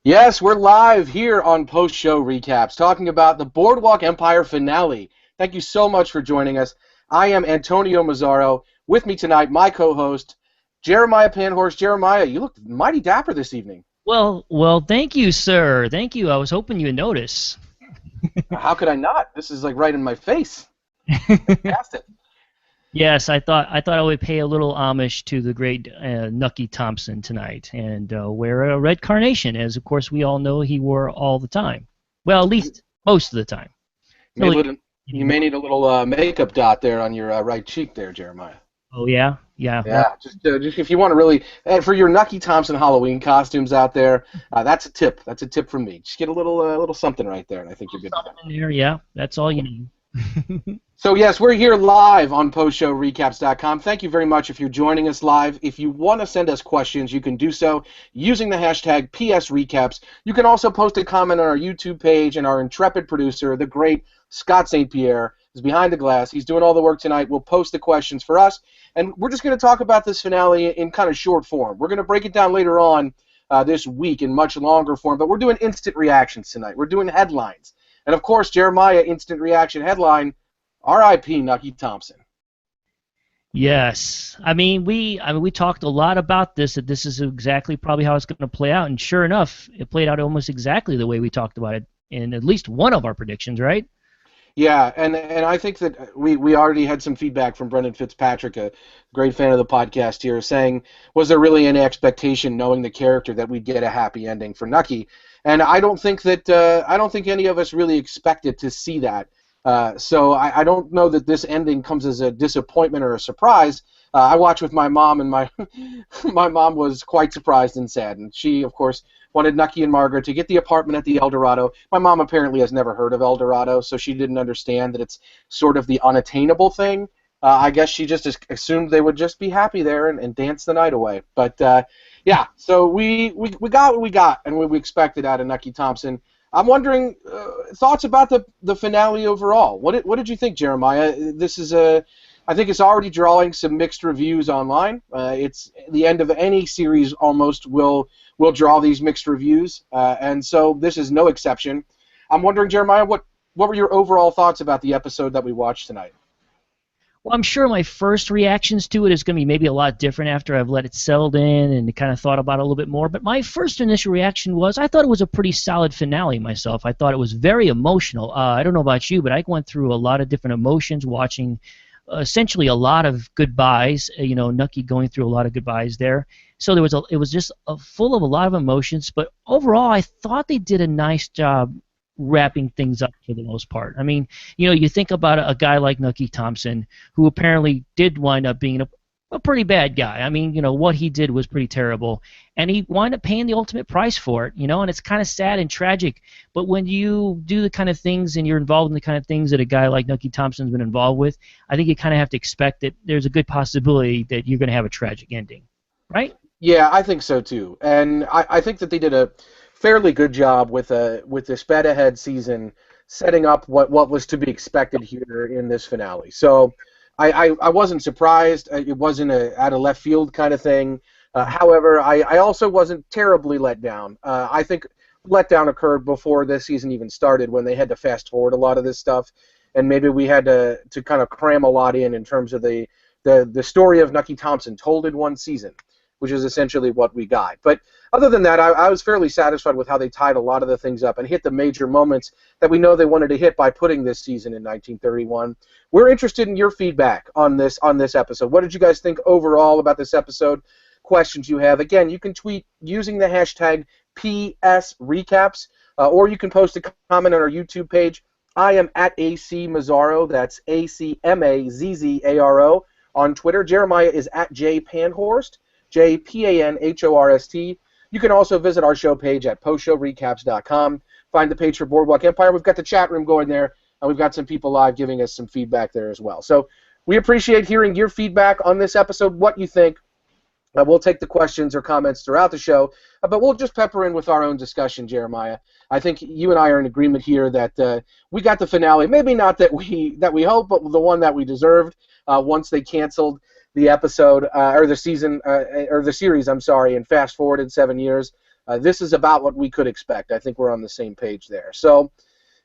Yes, we're live here on post-show recaps, talking about the Boardwalk Empire finale. Thank you so much for joining us. I am Antonio Mazzaro. With me tonight, my co-host, Jeremiah Panhorst. Jeremiah, you look mighty dapper this evening. Well, thank you, sir. Thank you. I was hoping you'd notice. How could I not? This is like right in my face. Fantastic. Yes, I would pay a little homage to the great Nucky Thompson tonight and wear a red carnation, as of course we all know he wore all the time. Well, at least most of the time. You may need a little makeup dot there on your right cheek there, Jeremiah. Oh, yeah? Yeah, just if you want to really, for your Nucky Thompson Halloween costumes out there, that's a tip. That's a tip from me. Just get a little something right there, and I think you're good. Something in there, yeah. That's all you need. So yes, we're here live on postshowrecaps.com. Thank you very much if you're joining us live. If you want to send us questions, you can do so using the hashtag PSRecaps. You can also post a comment on our YouTube page, and our intrepid producer, the great Scott St. Pierre, is behind the glass. He's doing all the work tonight. We'll post the questions for us, and we're just going to talk about this finale in kind of short form. We're going to break it down later on this week in much longer form, but we're doing instant reactions tonight. We're doing headlines. And of course, Jeremiah, instant reaction headline, R.I.P. Nucky Thompson. Yes, we talked a lot about this. That this is exactly probably how it's going to play out, and sure enough, it played out almost exactly the way we talked about it in at least one of our predictions, right? Yeah, and I think that we already had some feedback from Brendan Fitzpatrick, a great fan of the podcast here, saying, was there really any expectation, knowing the character, that we'd get a happy ending for Nucky? And I don't think any of us really expected to see that. So I don't know that this ending comes as a disappointment or a surprise. I watched with my mom, and my mom was quite surprised and sad. And she, of course, wanted Nucky and Margaret to get the apartment at the Elorado. My mom apparently has never heard of Elorado, so she didn't understand that it's sort of the unattainable thing. I guess she just assumed they would just be happy there and dance the night away. But yeah, so we got what we got and what we expected out of Nucky Thompson. I'm wondering thoughts about the finale overall. What did you think, Jeremiah? This is I think it's already drawing some mixed reviews online. It's the end of any series almost will draw these mixed reviews, and so this is no exception. I'm wondering, Jeremiah, what were your overall thoughts about the episode that we watched tonight? Well, I'm sure my first reactions to it is going to be maybe a lot different after I've let it settle in and kind of thought about it a little bit more. But my first initial reaction was I thought it was a pretty solid finale myself. I thought it was very emotional. I don't know about you, but I went through a lot of different emotions watching essentially a lot of goodbyes. Nucky going through a lot of goodbyes there. So it was just full of a lot of emotions. But overall, I thought they did a nice job wrapping things up for the most part. I mean, you think about a guy like Nucky Thompson, who apparently did wind up being a pretty bad guy. I mean, what he did was pretty terrible, and he wound up paying the ultimate price for it, and it's kind of sad and tragic. But when you do the kind of things and you're involved in the kind of things that a guy like Nucky Thompson's been involved with, I think you kind of have to expect that there's a good possibility that you're going to have a tragic ending, right? Yeah, I think so too, and I think that they did a fairly good job with this sped ahead season, setting up what was to be expected here in this finale. So I wasn't surprised. It wasn't out of left field kind of thing. However, I also wasn't terribly let down. I think letdown occurred before this season even started, when they had to fast forward a lot of this stuff, and maybe we had to kind of cram a lot in terms of the story of Nucky Thompson told in one season, which is essentially what we got. But other than that, I was fairly satisfied with how they tied a lot of the things up and hit the major moments that we know they wanted to hit by putting this season in 1931. We're interested in your feedback on this episode. What did you guys think overall about this episode? Questions you have. Again, you can tweet using the hashtag PSRecaps, or you can post a comment on our YouTube page. I am at AC Mazzaro. That's ACMAZZARO on Twitter. Jeremiah is at JPanhorst. JPANHORST. You can also visit our show page at postshowrecaps.com. Find the page for Boardwalk Empire. We've got the chat room going there, and we've got some people live giving us some feedback there as well. So we appreciate hearing your feedback on this episode, what you think. We'll take the questions or comments throughout the show, but we'll just pepper in with our own discussion, Jeremiah. I think you and I are in agreement here that we got the finale, maybe not that we hope, but the one that we deserved once they canceled the episode or the season or the series, I'm sorry, and fast forwarded 7 years. This is about what we could expect. I think we're on the same page there. So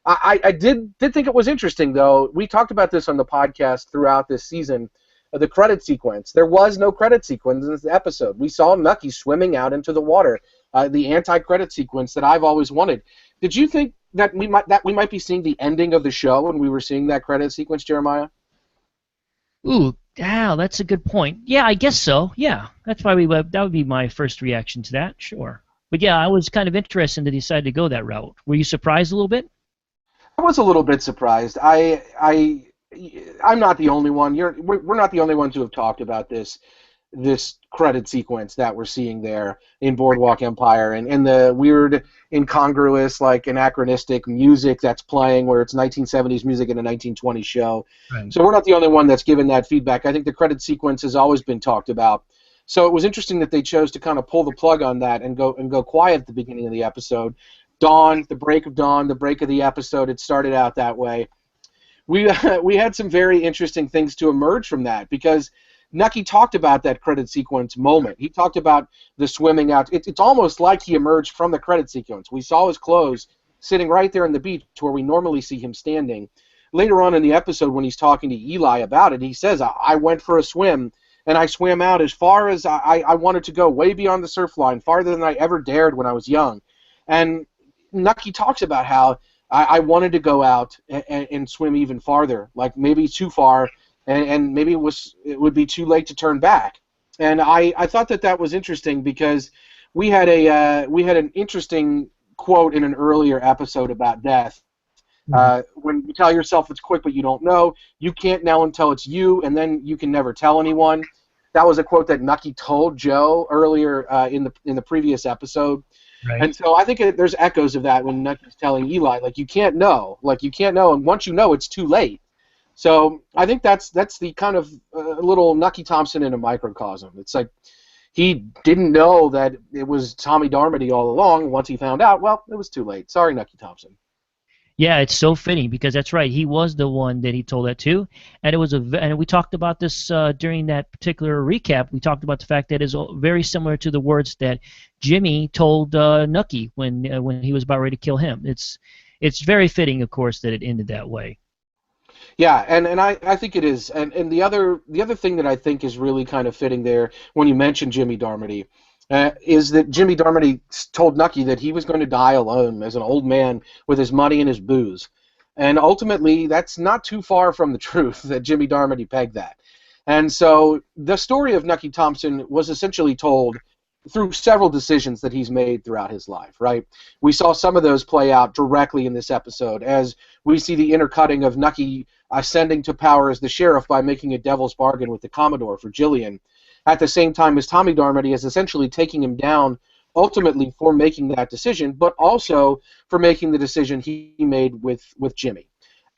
I did think it was interesting, though. We talked about this on the podcast throughout this season, the credit sequence. There was no credit sequence in this episode. We saw Nucky swimming out into the water, the anti-credit sequence that I've always wanted. Did you think that we might be seeing the ending of the show when we were seeing that credit sequence, Jeremiah? Ooh, wow, that's a good point. Yeah, I guess so. Yeah, that's why that would be my first reaction to that. Sure. But yeah, I was kind of interested to decide to go that route. Were you surprised a little bit? I was a little bit surprised. I'm not the only one. We're not the only ones who have talked about this credit sequence that we're seeing there in Boardwalk Empire, and the weird, incongruous, like anachronistic music that's playing where it's 1970s music in a 1920s show. Right. So we're not the only one that's given that feedback. I think the credit sequence has always been talked about. So it was interesting that they chose to kind of pull the plug on that and go quiet at the beginning of the episode. Dawn, the break of dawn, the break of the episode, it started out that way. We had some very interesting things to emerge from that because Nucky talked about that credit sequence moment. He talked about the swimming out. It's almost like he emerged from the credit sequence. We saw his clothes sitting right there on the beach where we normally see him standing. Later on in the episode when he's talking to Eli about it, he says, I went for a swim, and I swam out as far as I wanted to go, way beyond the surf line, farther than I ever dared when I was young. And Nucky talks about how I wanted to go out and swim even farther, like maybe too far, and maybe it would be too late to turn back. And I thought that was interesting because we had an interesting quote in an earlier episode about death. When you tell yourself it's quick but you don't know, you can't know until it's you, and then you can never tell anyone. That was a quote that Nucky told Joe earlier in the previous episode. Right. And so I think there's echoes of that when Nucky's telling Eli, like, you can't know, and once you know, it's too late. So I think that's the kind of little Nucky Thompson in a microcosm. It's like he didn't know that it was Tommy Darmody all along. Once he found out, well, it was too late. Sorry, Nucky Thompson. Yeah, it's so fitting because that's right. He was the one that he told that to, and and we talked about this during that particular recap. We talked about the fact that it's very similar to the words that Jimmy told Nucky when he was about ready to kill him. It's very fitting, of course, that it ended that way. Yeah, and I think it is. And the other thing that I think is really kind of fitting there when you mention Jimmy Darmody is that Jimmy Darmody told Nucky that he was going to die alone as an old man with his money and his booze. And ultimately, that's not too far from the truth that Jimmy Darmody pegged that. And so the story of Nucky Thompson was essentially told through several decisions that he's made throughout his life, right? We saw some of those play out directly in this episode as we see the intercutting of Nucky ascending to power as the sheriff by making a devil's bargain with the Commodore for Jillian, at the same time as Tommy Darmody is essentially taking him down ultimately for making that decision, but also for making the decision he made with Jimmy.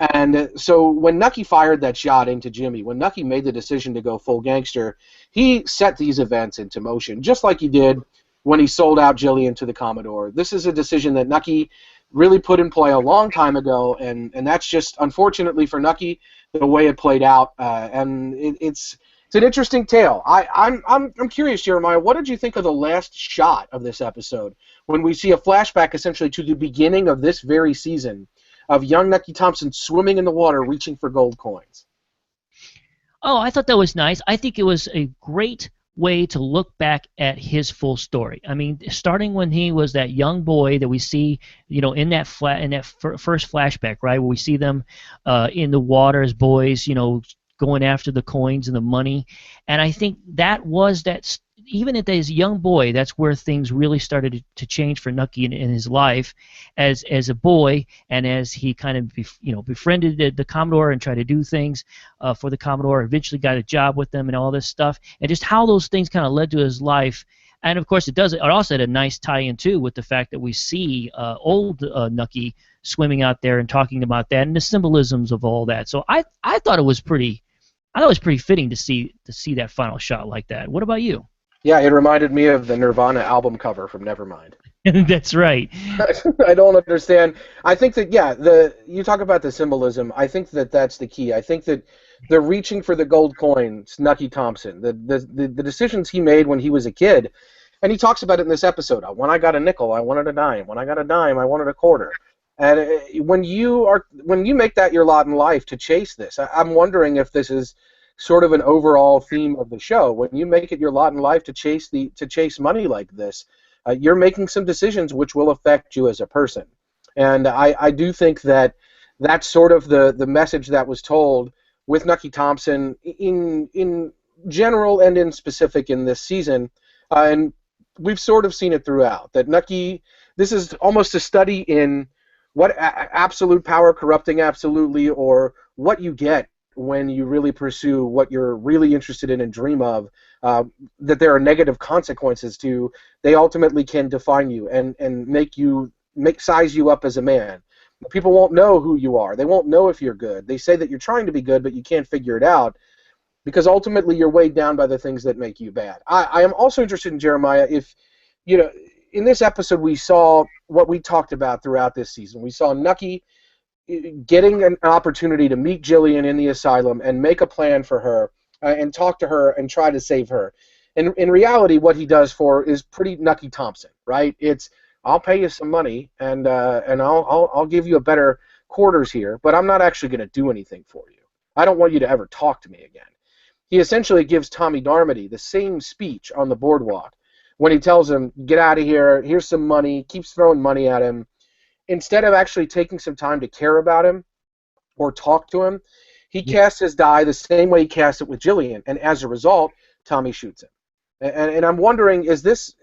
And so when Nucky fired that shot into Jimmy, when Nucky made the decision to go full gangster, he set these events into motion, just like he did when he sold out Jillian to the Commodore. This is a decision that Nucky really put in play a long time ago, and that's just, unfortunately for Nucky, the way it played out. And it's an interesting tale. I'm curious, Jeremiah, what did you think of the last shot of this episode when we see a flashback essentially to the beginning of this very season of young Nucky Thompson swimming in the water reaching for gold coins? Oh, I thought that was nice. I think it was a great way to look back at his full story. I mean, starting when he was that young boy that we see, in that first flashback, right, where we see them in the water as boys, going after the coins and the money. And I think even at his young boy, that's where things really started to change for Nucky in his life as a boy, and as he kind of befriended the Commodore and tried to do things for the Commodore, eventually got a job with them and all this stuff, and just how those things kind of led to his life. And of course, it also had a nice tie-in too with the fact that we see old Nucky swimming out there and talking about that and the symbolisms of all that. So I thought it was pretty fitting to see that final shot like that. What about you? Yeah, it reminded me of the Nirvana album cover from Nevermind. That's right. I don't understand. I think that, you talk about the symbolism. I think that that's the key. I think that the reaching for the gold coins, Nucky Thompson, the decisions he made when he was a kid, And he talks about it in this episode. When I got a nickel, I wanted a dime. When I got a dime, I wanted a quarter. And when you make that your lot in life to chase this, I'm wondering if this is sort of an overall theme of the show. When you make it your lot in life to chase money like this, you're making some decisions which will affect you as a person. And I do think that that's sort of the message that was told with Nucky Thompson in general and in specific in this season. And we've sort of seen it throughout, that Nucky, this is almost a study in what absolute power corrupting absolutely, or what you get when you really pursue what you're really interested in and dream of, that there are negative consequences to. They ultimately can define you and size you up as a man. People won't know who you are. They won't know if you're good. They say that you're trying to be good, but you can't figure it out, because ultimately you're weighed down by the things that make you bad. I am also interested in Jeremiah, if, in this episode we saw what we talked about throughout this season. We saw Nucky getting an opportunity to meet Jillian in the asylum and make a plan for her and talk to her and try to save her. And in reality, what he does for is pretty Nucky Thompson, right? It's, I'll pay you some money and I'll give you a better quarters here, but I'm not actually going to do anything for you. I don't want you to ever talk to me again. He essentially gives Tommy Darmody the same speech on the boardwalk when he tells him, get out of here, here's some money, keeps throwing money at him. Instead of actually taking some time to care about him or talk to him, he casts his die the same way he cast it with Jillian, and as a result, Tommy shoots him. And I'm wondering, is this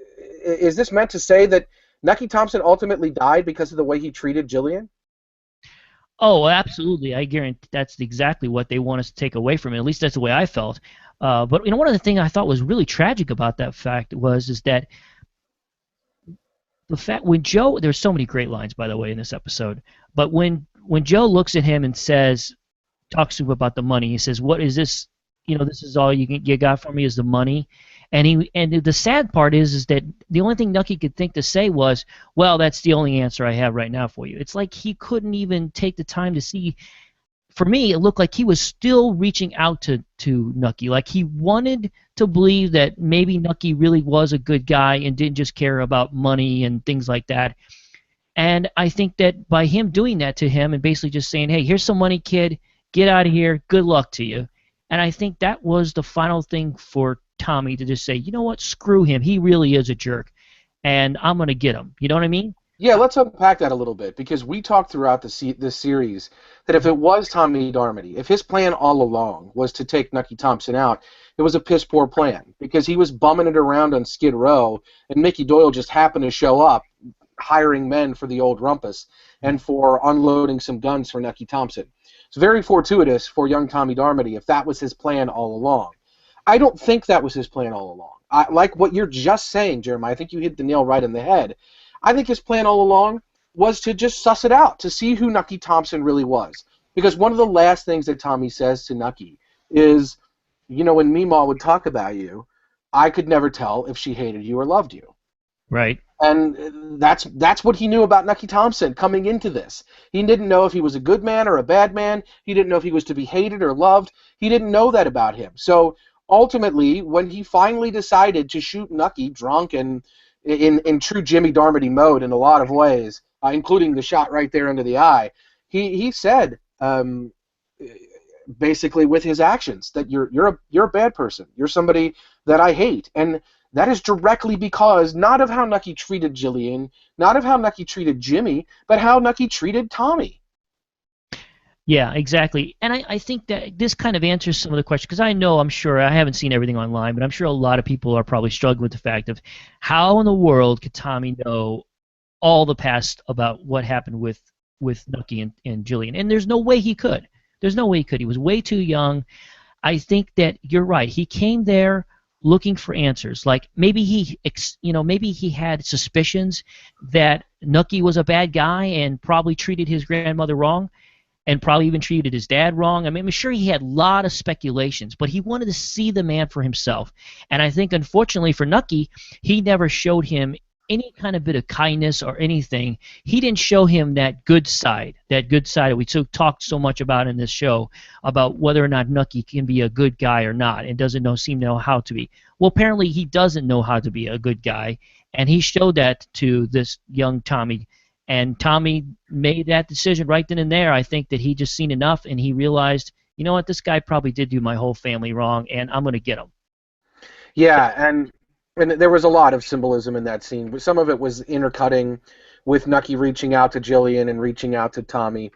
meant to say that Nucky Thompson ultimately died because of the way he treated Jillian? Oh, absolutely. I guarantee that's exactly what they want us to take away from it. At least that's the way I felt. But one of the things I thought was really tragic about that fact is that the fact when Joe, there's so many great lines, by the way, in this episode, but when Joe looks at him and talks to him about the money, he says, what is this? This is all you got for me is the money. And the sad part is that the only thing Nucky could think to say was, well, that's the only answer I have right now for you. It's like he couldn't even take the time to see. For me, it looked like he was still reaching out to Nucky. Like he wanted to believe that maybe Nucky really was a good guy and didn't just care about money and things like that. And I think that by him doing that to him and basically just saying, hey, here's some money, kid, get out of here, good luck to you. And I think that was the final thing for Tommy to just say, you know what, screw him, he really is a jerk, and I'm going to get him. You know what I mean? Yeah, let's unpack that a little bit, because we talked throughout this series that if it was Tommy Darmody, if his plan all along was to take Nucky Thompson out, it was a piss-poor plan, because he was bumming it around on Skid Row, and Mickey Doyle just happened to show up hiring men for the old rumpus and for unloading some guns for Nucky Thompson. It's very fortuitous for young Tommy Darmody if that was his plan all along. I don't think that was his plan all along. Like what you're just saying, Jeremiah, I think you hit the nail right in the head. I think his plan all along was to just suss it out, to see who Nucky Thompson really was. Because one of the last things that Tommy says to Nucky is, when Meemaw would talk about you, I could never tell if she hated you or loved you. Right. And that's what he knew about Nucky Thompson coming into this. He didn't know if he was a good man or a bad man. He didn't know if he was to be hated or loved. He didn't know that about him. So ultimately, when he finally decided to shoot Nucky drunk and in true Jimmy Darmody mode in a lot of ways, including the shot right there into the eye, he said basically with his actions that you're a bad person. You're somebody that I hate. And that is directly because not of how Nucky treated Jillian, not of how Nucky treated Jimmy, but how Nucky treated Tommy. Yeah, exactly. And I think that this kind of answers some of the questions, because I'm sure, I haven't seen everything online, but I'm sure a lot of people are probably struggling with the fact of how in the world could Tommy know all the past about what happened with Nucky and Jillian. And there's no way he could. There's no way he could. He was way too young. I think that you're right. He came there looking for answers. Like maybe he had suspicions that Nucky was a bad guy and probably treated his grandmother wrong, and probably even treated his dad wrong. I mean, I'm sure he had a lot of speculations, but he wanted to see the man for himself. And I think, unfortunately for Nucky, he never showed him any kind of bit of kindness or anything. He didn't show him that good side that we talked so much about in this show, about whether or not Nucky can be a good guy or not, and doesn't seem to know how to be. Well, apparently he doesn't know how to be a good guy, and he showed that to this young Tommy. And Tommy made that decision right then and there. I think that he just seen enough, and he realized, you know what, this guy probably did do my whole family wrong, and I'm going to get him. So, Yeah, and there was a lot of symbolism in that scene. Some of it was intercutting with Nucky reaching out to Jillian and reaching out to Tommy.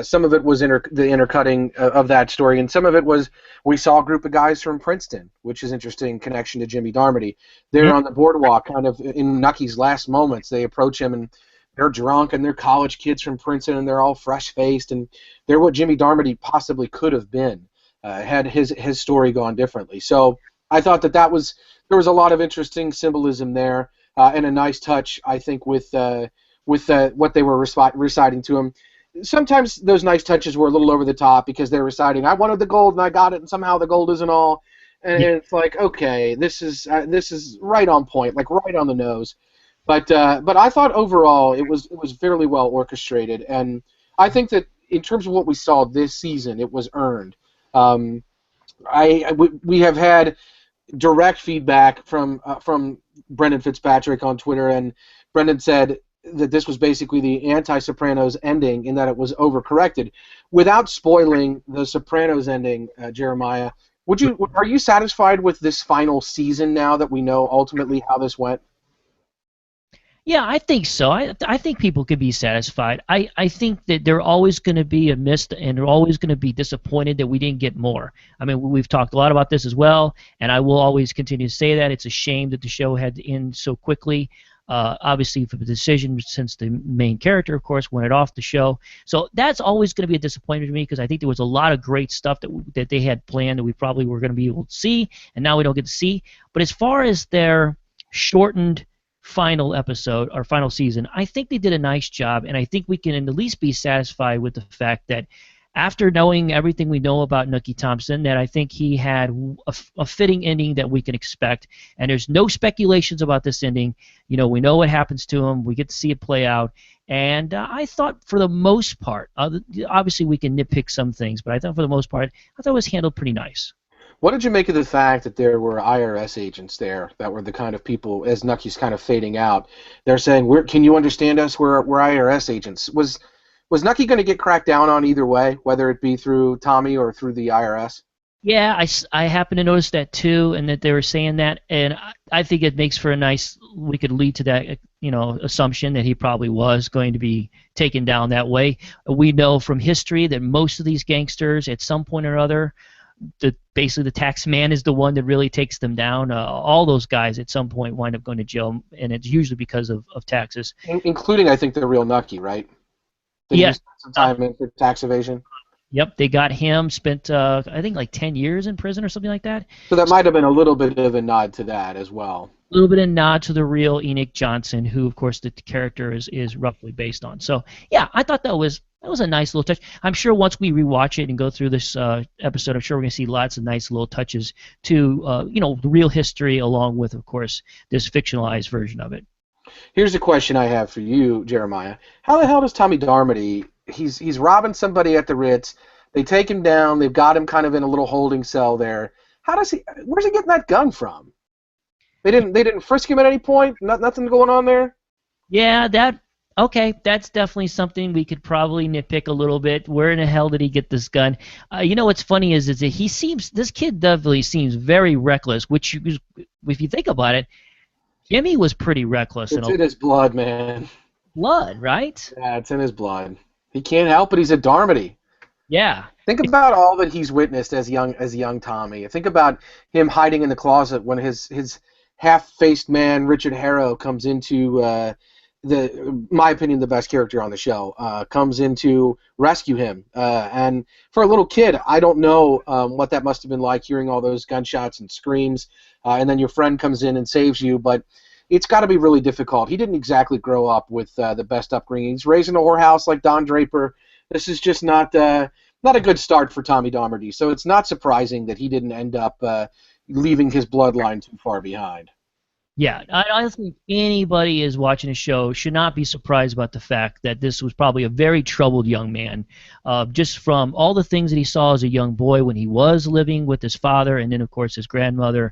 Some of it was the intercutting of that story, and some of it was we saw a group of guys from Princeton, which is interesting connection to Jimmy Darmody. They're yeah, on the boardwalk, kind of in Nucky's last moments. They approach him, and they're drunk, and they're college kids from Princeton, and they're all fresh-faced, and they're what Jimmy Darmody possibly could have been had his story gone differently. So I thought that there was a lot of interesting symbolism there, and a nice touch, I think, with what they were reciting to him. Sometimes those nice touches were a little over the top because they're reciting, "I wanted the gold and I got it, and somehow the gold isn't all," and yeah. it's like, okay, this is right on point, like right on the nose. But I thought overall it was fairly well orchestrated, and I think that in terms of what we saw this season, it was earned. Um, we have had direct feedback from Brendan Fitzpatrick on Twitter, and Brendan said that this was basically the anti-Sopranos ending in that it was overcorrected. Without spoiling the Sopranos ending, Jeremiah, are you satisfied with this final season now that we know ultimately how this went? Yeah, I think so. I think people could be satisfied. I think that they're always going to be missed, and they're always going to be disappointed that we didn't get more. I mean, we've talked a lot about this as well, and I will always continue to say that. It's a shame that the show had to end so quickly. Obviously, for the decision, since the main character, of course, wanted off the show. So that's always going to be a disappointment to me, because I think there was a lot of great stuff that they had planned that we probably were going to be able to see, and now we don't get to see. But as far as their shortened final episode or final season, I think they did a nice job, and I think we can at least be satisfied with the fact that after knowing everything we know about Nucky Thompson, that I think he had a fitting ending that we can expect, and there's no speculations about this ending. You know, we know what happens to him. We get to see it play out, and I thought for the most part, obviously we can nitpick some things, but I thought for the most part, I thought it was handled pretty nice. What did you make of the fact that there were IRS agents there that were the kind of people, as Nucky's kind of fading out, they're saying, "Can you understand us? We're IRS agents." Was Nucky going to get cracked down on either way, whether it be through Tommy or through the IRS? Yeah, I happened to notice that too, and that they were saying that, and I think it makes for a nice. We could lead to that, assumption that he probably was going to be taken down that way. We know from history that most of these gangsters, at some point or other, basically the tax man is the one that really takes them down. All those guys at some point wind up going to jail, and it's usually because of taxes. Including, I think, the real Nucky, right? Did he Yeah. spend some time in for tax evasion? Yep, they got him. Spent I think like 10 years in prison or something like that. So that might have been a little bit of a nod to that as well. A little bit of nod to the real Enoch Johnson, who of course the character is roughly based on. So yeah, I thought that was a nice little touch. I'm sure once we rewatch it and go through this episode, I'm sure we're gonna see lots of nice little touches to the real history, along with, of course, this fictionalized version of it. Here's a question I have for you, Jeremiah. How the hell does Tommy Darmody? He's robbing somebody at the Ritz. They take him down. They've got him kind of in a little holding cell there. Where's he getting that gun from? They didn't frisk him at any point. Nothing going on there. Yeah, that's definitely something we could probably nitpick a little bit. Where in the hell did he get this gun? What's funny is that this kid definitely seems very reckless. If you think about it, Jimmy was pretty reckless. It's in his blood, man. Blood, right? Yeah, it's in his blood. He can't help it. He's a Darmody. Yeah. Think about all that he's witnessed as young Tommy. Think about him hiding in the closet when his half-faced man Richard Harrow comes into my opinion, the best character on the show, comes in to rescue him. And for a little kid, I don't know what that must have been like, hearing all those gunshots and screams, and then your friend comes in and saves you. But it's got to be really difficult. He didn't exactly grow up with the best upbringing. He's raised in a whorehouse like Don Draper. This is just not a good start for Tommy Darmody. So it's not surprising that he didn't end up leaving his bloodline too far behind. Yeah, I think anybody is watching a show should not be surprised about the fact that this was probably a very troubled young man, just from all the things that he saw as a young boy when he was living with his father, and then of course his grandmother.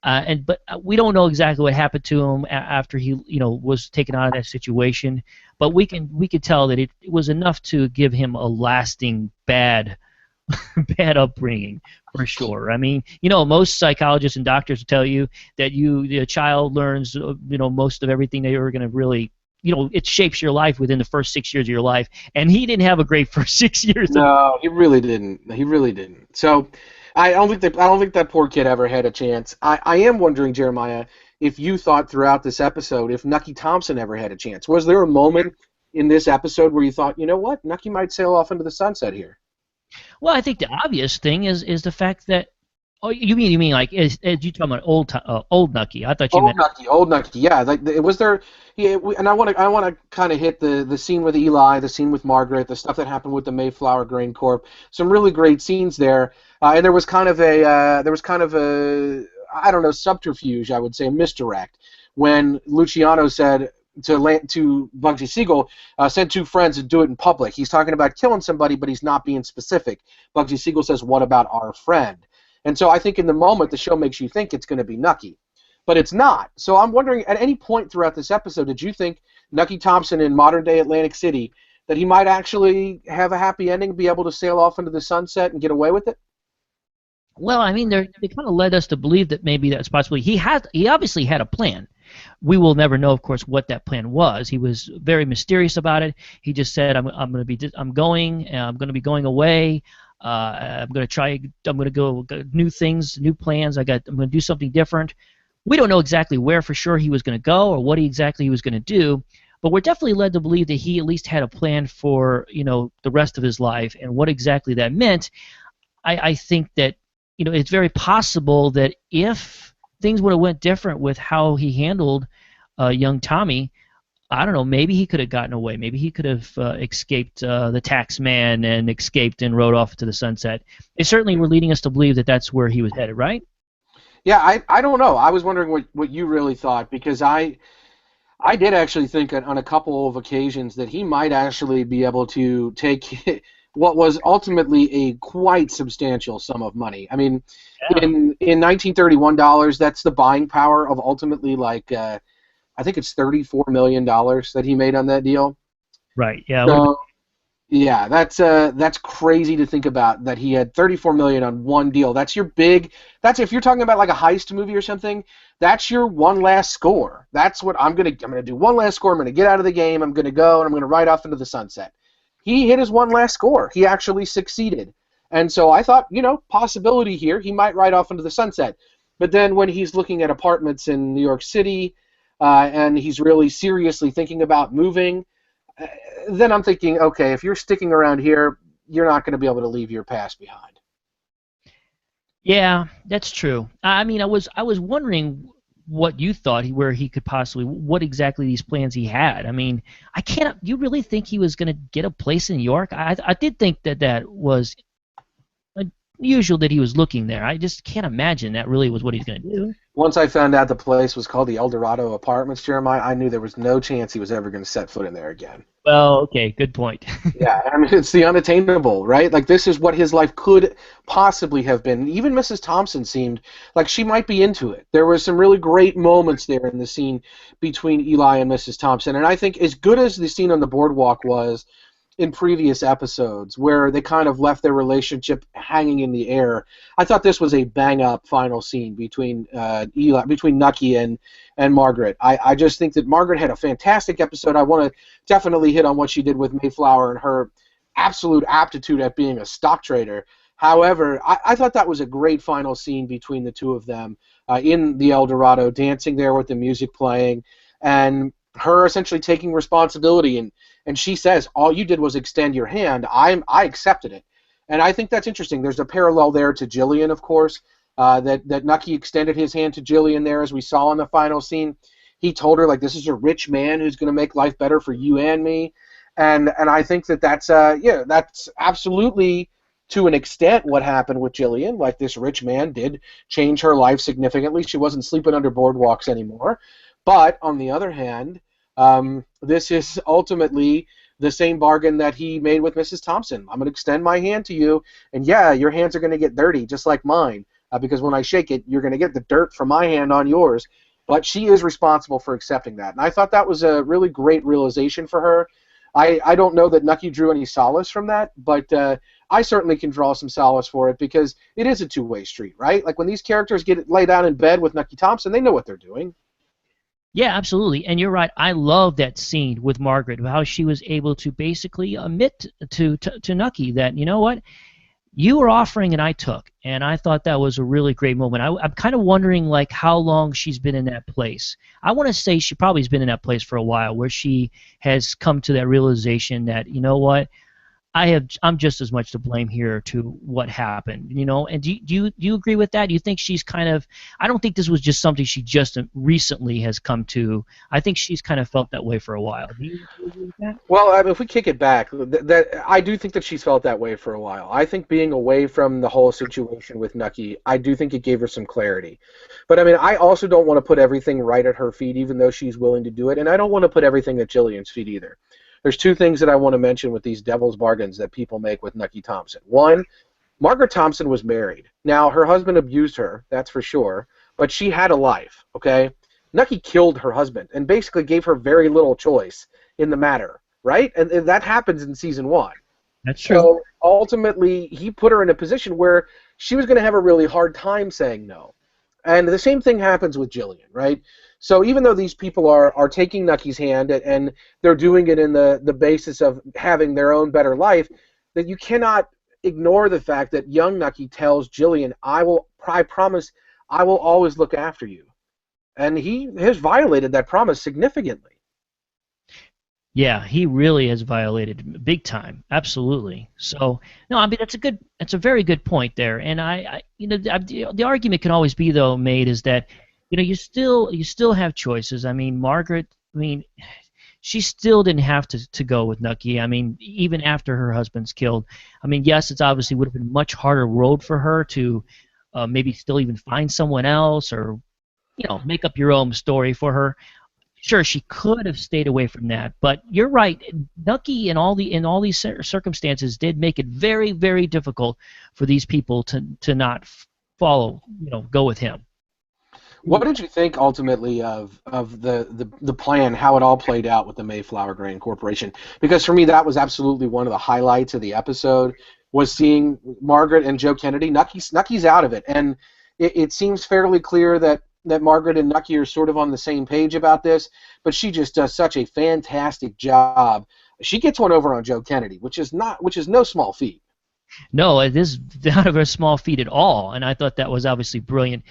But we don't know exactly what happened to him after he, was taken out of that situation. But we could tell that it was enough to give him a lasting bad bad upbringing for sure. I mean, most psychologists and doctors will tell you that the child learns, most of everything they are going to really, it shapes your life within the first 6 years of your life. And he didn't have a great first 6 years. No, he really didn't. He really didn't. So I don't think that poor kid ever had a chance. I am wondering, Jeremiah, if you thought throughout this episode if Nucky Thompson ever had a chance. Was there a moment in this episode where you thought, you know what, Nucky might sail off into the sunset here? Well, I think the obvious thing is the fact that. Oh, you mean like is you talking about old Nucky? I thought you meant. Old Nucky, yeah. Like, was there? Yeah, and I want to kind of hit the scene with Eli, the scene with Margaret, the stuff that happened with the Mayflower Grain Corp. Some really great scenes there, and there was kind of a I don't know, subterfuge, I would say, a misdirect when Luciano said to Bugsy Siegel, send two friends and do it in public. He's talking about killing somebody, but he's not being specific. Bugsy Siegel says, "What about our friend?" And so I think in the moment the show makes you think it's going to be Nucky, but it's not. So I'm wondering, at any point throughout this episode, did you think Nucky Thompson in modern-day Atlantic City, that he might actually have a happy ending, be able to sail off into the sunset and get away with it? Well, I mean, they kind of led us to believe that maybe that's possibly he obviously had a plan. We will never know, of course, what that plan was. He was very mysterious about it. He just said, I'm going to be going away. I'm going to go new things, new plans. I'm going to do something different. We don't know exactly where for sure he was going to go or what exactly he was going to do, but we're definitely led to believe that he at least had a plan for the rest of his life, and what exactly that meant. I think that it's very possible that if things would have went different with how he handled young Tommy, I don't know, maybe he could have gotten away. Maybe he could have escaped the tax man and escaped and rode off to the sunset. They certainly were leading us to believe that that's where he was headed, right? Yeah, I don't know. I was wondering what you really thought, because I did actually think on a couple of occasions that he might actually be able to take what was ultimately a quite substantial sum of money. I mean, Yeah. in 1931 dollars, that's the buying power of ultimately, like, I think it's $34 million that he made on that deal. Right. Yeah. So yeah, that's crazy to think about, that he had 34 million on one deal. That's your big. That's, if you're talking about like a heist movie or something. That's your one last score. That's what I'm gonna do. One last score. I'm gonna get out of the game. I'm gonna go and I'm gonna ride off into the sunset. He hit his one last score. He actually succeeded. And so I thought, possibility here, he might ride off into the sunset. But then when he's looking at apartments in New York City, and he's really seriously thinking about moving, then I'm thinking, okay, if you're sticking around here, you're not going to be able to leave your past behind. Yeah, that's true. I mean, I was wondering what you thought where he could possibly, what exactly these plans he had. I mean, I can't. You really think he was going to get a place in New York? I did think that was unusual that he was looking there. I just can't imagine that really was what he's going to do. Once I found out the place was called the Elorado Apartments, Jeremiah, I knew there was no chance he was ever going to set foot in there again. Well, okay, good point. Yeah, I mean, it's the unattainable, right? Like, this is what his life could possibly have been. Even Mrs. Thompson seemed like she might be into it. There were some really great moments there in the scene between Eli and Mrs. Thompson, and I think as good as the scene on the boardwalk was in previous episodes, where they kind of left their relationship hanging in the air, I thought this was a bang-up final scene between between Nucky and Margaret. I just think that Margaret had a fantastic episode. I want to definitely hit on what she did with Mayflower and her absolute aptitude at being a stock trader. However, I thought that was a great final scene between the two of them in the Eldorado, dancing there with the music playing, and her essentially taking responsibility, and she says, all you did was extend your hand. I accepted it. And I think that's interesting. There's a parallel there to Jillian, of course, that Nucky extended his hand to Jillian there, as we saw in the final scene. He told her, like, this is a rich man who's going to make life better for you and me. And I think that's absolutely to an extent, what happened with Jillian. Like, this rich man did change her life significantly. She wasn't sleeping under boardwalks anymore. But on the other hand, this is ultimately the same bargain that he made with Mrs. Thompson. I'm going to extend my hand to you, and yeah, your hands are going to get dirty, just like mine, because when I shake it, you're going to get the dirt from my hand on yours. But she is responsible for accepting that. And I thought that was a really great realization for her. I don't know that Nucky drew any solace from that, but I certainly can draw some solace for it, because it is a two-way street, right? Like, when these characters get laid down in bed with Nucky Thompson, they know what they're doing. Yeah, absolutely. And you're right. I love that scene with Margaret, how she was able to basically admit to Nucky that, you know what, you were offering and I took. And I thought that was a really great moment. I'm kind of wondering, like, how long she's been in that place. I want to say she probably has been in that place for a while, where she has come to that realization that, you know what, I'm just as much to blame here to what happened, you know. And do you agree with that? Do you think she's kind of? I don't think this was just something she just recently has come to. I think she's kind of felt that way for a while. Do you agree with that? Well, I mean, if we kick it back, I do think that she's felt that way for a while. I think being away from the whole situation with Nucky, I do think it gave her some clarity. But I mean, I also don't want to put everything right at her feet, even though she's willing to do it, and I don't want to put everything at Jillian's feet either. There's two things that I want to mention with these devil's bargains that people make with Nucky Thompson. One, Margaret Thompson was married. Now, her husband abused her, that's for sure, but she had a life, okay? Nucky killed her husband and basically gave her very little choice in the matter, right? And that happens in season 1. That's true. So ultimately, he put her in a position where she was going to have a really hard time saying no. And the same thing happens with Jillian, right? So even though these people are taking Nucky's hand and they're doing it in the basis of having their own better life, that you cannot ignore the fact that young Nucky tells Jillian, I promise I will always look after you. And he has violated that promise significantly. Yeah, he really has violated big time. Absolutely. So no, I mean that's a very good point there. And the argument can always be though made is that, you know, you still have choices. I mean, Margaret, I mean, she still didn't have to go with Nucky. I mean, even after her husband's killed. I mean, yes, it's obviously would have been a much harder road for her to maybe still even find someone else, or, you know, make up your own story for her. Sure, she could have stayed away from that, but you're right. Nucky in all these circumstances did make it very, very difficult for these people to not follow, you know, go with him. What did you think ultimately of the plan, how it all played out with the Mayflower Grain Corporation? Because for me, that was absolutely one of the highlights of the episode, was seeing Margaret and Joe Kennedy. Nucky's out of it, and it seems fairly clear that Margaret and Nucky are sort of on the same page about this, but she just does such a fantastic job. She gets one over on Joe Kennedy, which is no small feat. No, it is not a very small feat at all, and I thought that was obviously brilliant.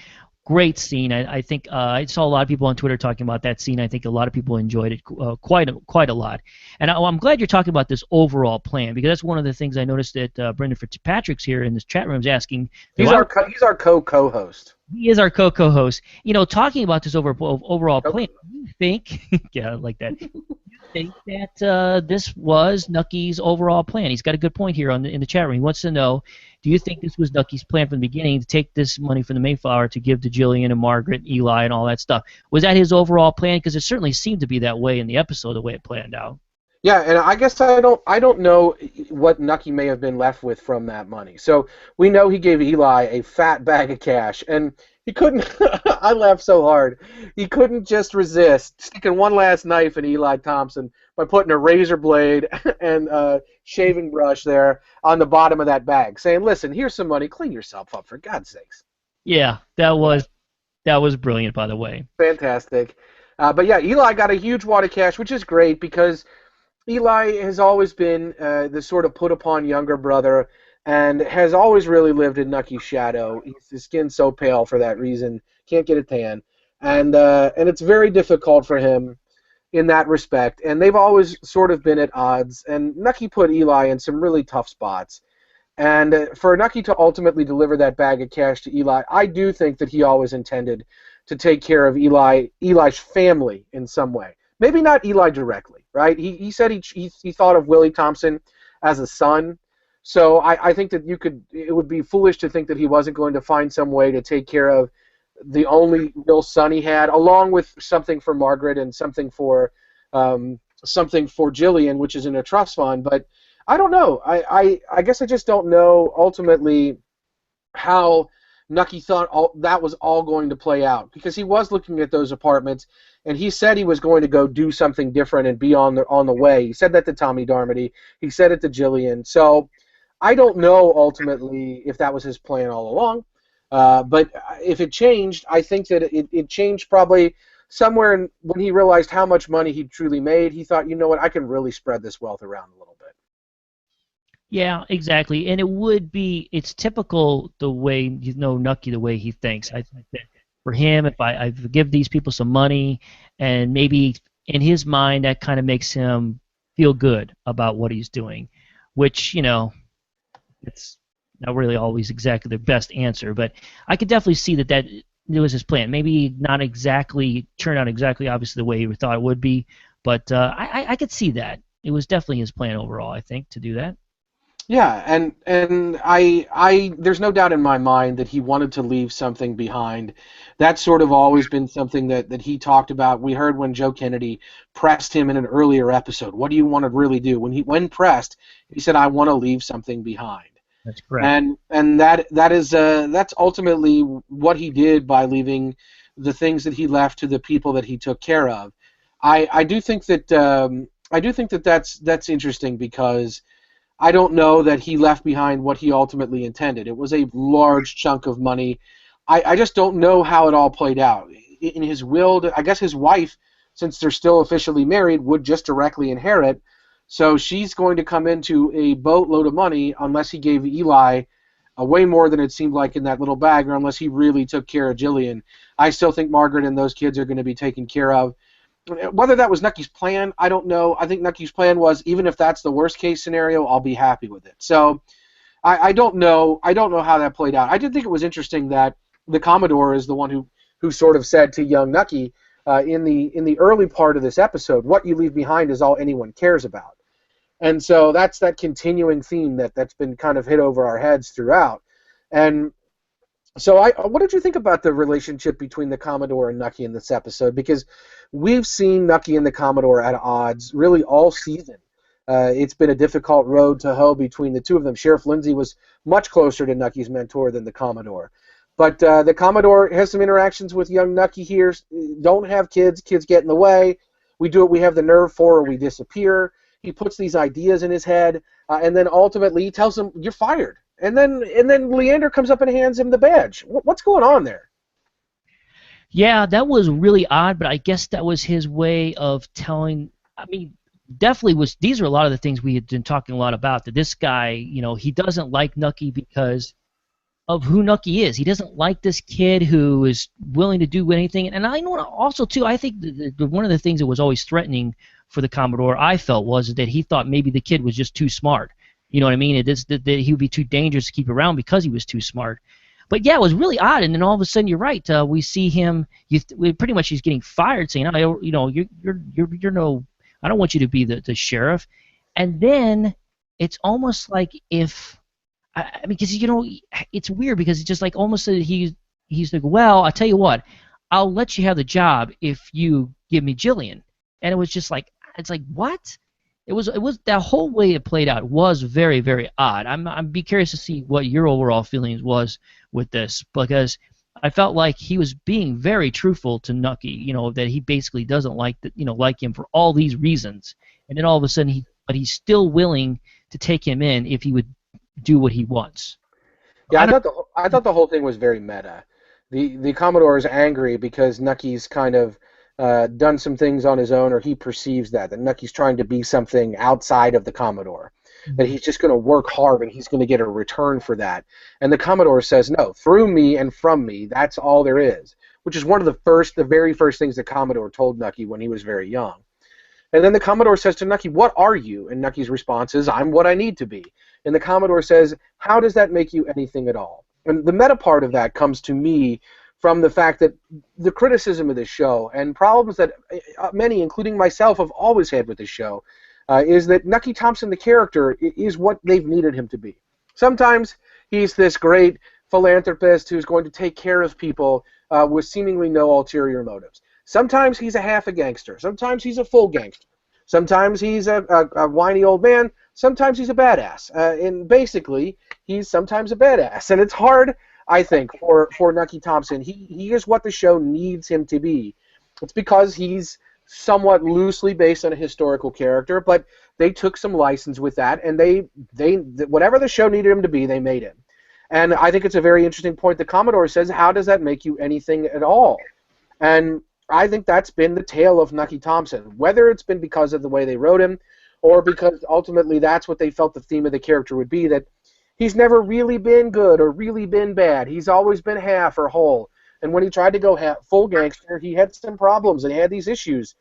Great scene. I think I saw a lot of people on Twitter talking about that scene. I think a lot of people enjoyed it quite a lot. And I'm glad you're talking about this overall plan, because that's one of the things I noticed that Brendan Fitzpatrick's here in this chat room is asking. He's our co-host. He is our co-host. You know, talking about this overall plan. Do you think? Yeah, I like that. Do you think that this was Nucky's overall plan? He's got a good point here in the chat room. He wants to know, do you think this was Nucky's plan from the beginning, to take this money from the Mayflower to give to Jillian and Margaret, Eli, and all that stuff? Was that his overall plan? Because it certainly seemed to be that way in the episode, the way it planned out. Yeah, and I guess I don't know what Nucky may have been left with from that money. So we know he gave Eli a fat bag of cash, and he couldn't. I laughed so hard. He couldn't just resist sticking one last knife in Eli Thompson by putting a razor blade and a shaving brush there on the bottom of that bag, saying, "Listen, here's some money. Clean yourself up, for God's sakes." Yeah, that was brilliant, by the way. Fantastic. But yeah, Eli got a huge wad of cash, which is great, because Eli has always been the sort of put-upon younger brother, and has always really lived in Nucky's shadow. His skin's so pale for that reason, can't get a tan, and it's very difficult for him in that respect. And they've always sort of been at odds. And Nucky put Eli in some really tough spots. And for Nucky to ultimately deliver that bag of cash to Eli, I do think that he always intended to take care of Eli's family in some way. Maybe not Eli directly, right? He said he thought of Willie Thompson as a son. So I think that it would be foolish to think that he wasn't going to find some way to take care of the only real son he had, along with something for Margaret and something for Jillian, which is in a trust fund. But I don't know. I guess I just don't know ultimately how Nucky thought that was all going to play out, because he was looking at those apartments and he said he was going to go do something different and be on the way. He said that to Tommy Darmody. He said it to Jillian. So I don't know ultimately if that was his plan all along. But if it changed, I think that it changed probably somewhere when he realized how much money he truly made. He thought, you know what, I can really spread this wealth around a little bit. Yeah, exactly. And it's typical the way, Nucky, the way he thinks. I think that for him, if I give these people some money, and maybe in his mind that kind of makes him feel good about what he's doing, which, it's not really always exactly the best answer, but I could definitely see that it was his plan. Maybe not exactly turned out exactly obviously the way he thought it would be, but I could see that. It was definitely his plan overall, I think, to do that. Yeah, and I there's no doubt in my mind that he wanted to leave something behind. That's sort of always been something that he talked about. We heard when Joe Kennedy pressed him in an earlier episode, what do you want to really do? When pressed, he said, I want to leave something behind. That's correct. And that's ultimately what he did by leaving the things that he left to the people that he took care of. I do think that that's interesting, because I don't know that he left behind what he ultimately intended. It was a large chunk of money. I just don't know how it all played out. In his will, I guess his wife, since they're still officially married, would just directly inherit. So she's going to come into a boatload of money unless he gave Eli way more than it seemed like in that little bag, or unless he really took care of Jillian. I still think Margaret and those kids are going to be taken care of. Whether that was Nucky's plan, I don't know. I think Nucky's plan was, even if that's the worst case scenario, I'll be happy with it. So I don't know. I don't know how that played out. I did think it was interesting that the Commodore is the one who sort of said to young Nucky in the early part of this episode, what you leave behind is all anyone cares about. And so that's that continuing theme that's been kind of hit over our heads throughout. And so what did you think about the relationship between the Commodore and Nucky in this episode? Because we've seen Nucky and the Commodore at odds really all season. It's been a difficult road to hoe between the two of them. Sheriff Lindsay was much closer to Nucky's mentor than the Commodore. But the Commodore has some interactions with young Nucky here. Don't have kids. Kids get in the way. We do what we have the nerve for, or we disappear. He puts these ideas in his head, and then ultimately he tells him, you're fired. And then Leander comes up and hands him the badge. What's going on there? Yeah, that was really odd, but I guess that was his way of telling. I mean, definitely was. These are a lot of the things we had been talking a lot about. That this guy, he doesn't like Nucky because of who Nucky is. He doesn't like this kid who is willing to do anything. And I know also too. I think one of the things that was always threatening for the Commodore, I felt, was that he thought maybe the kid was just too smart. You know what I mean? That he would be too dangerous to keep around because he was too smart. But yeah, it was really odd. And then all of a sudden, you're right. We see him. Pretty much, he's getting fired, saying, "Oh, you're no. I don't want you to be the sheriff." And then it's almost like if, I mean, because it's weird, because it's just like almost that he's like, "Well, I'll tell you what, I'll let you have the job if you give me Jillian." And it was just like, it's like, what? It was that whole way it played out was very, very odd. I'm be curious to see what your overall feelings was with this, because I felt like he was being very truthful to Nucky, that he basically doesn't like him for all these reasons, and then all of a sudden but he's still willing to take him in if he would do what he wants. Yeah, I thought the whole thing was very meta. The Commodore is angry because Nucky's kind of done some things on his own, or he perceives that Nucky's trying to be something outside of the Commodore, that he's just going to work hard and he's going to get a return for that. And the Commodore says, no, through me and from me, that's all there is, which is one of the very first things the Commodore told Nucky when he was very young. And then the Commodore says to Nucky, what are you? And Nucky's response is, I'm what I need to be. And the Commodore says, how does that make you anything at all? And the meta part of that comes to me from the fact that the criticism of this show and problems that many, including myself, have always had with this show, is that Nucky Thompson, the character, is what they've needed him to be. Sometimes he's this great philanthropist who's going to take care of people with seemingly no ulterior motives. Sometimes he's a half a gangster. Sometimes he's a full gangster. Sometimes he's a whiny old man. Sometimes he's a badass. And basically, he's sometimes a badass. And it's hard, I think, for Nucky Thompson. He is what the show needs him to be. It's because he's somewhat loosely based on a historical character, but they took some license with that, and they whatever the show needed him to be, they made him. And I think it's a very interesting point. The Commodore says, how does that make you anything at all? And I think that's been the tale of Nucky Thompson, whether it's been because of the way they wrote him or because ultimately that's what they felt the theme of the character would be, that he's never really been good or really been bad. He's always been half or whole. And when he tried to go full gangster, he had some problems and he had these issues.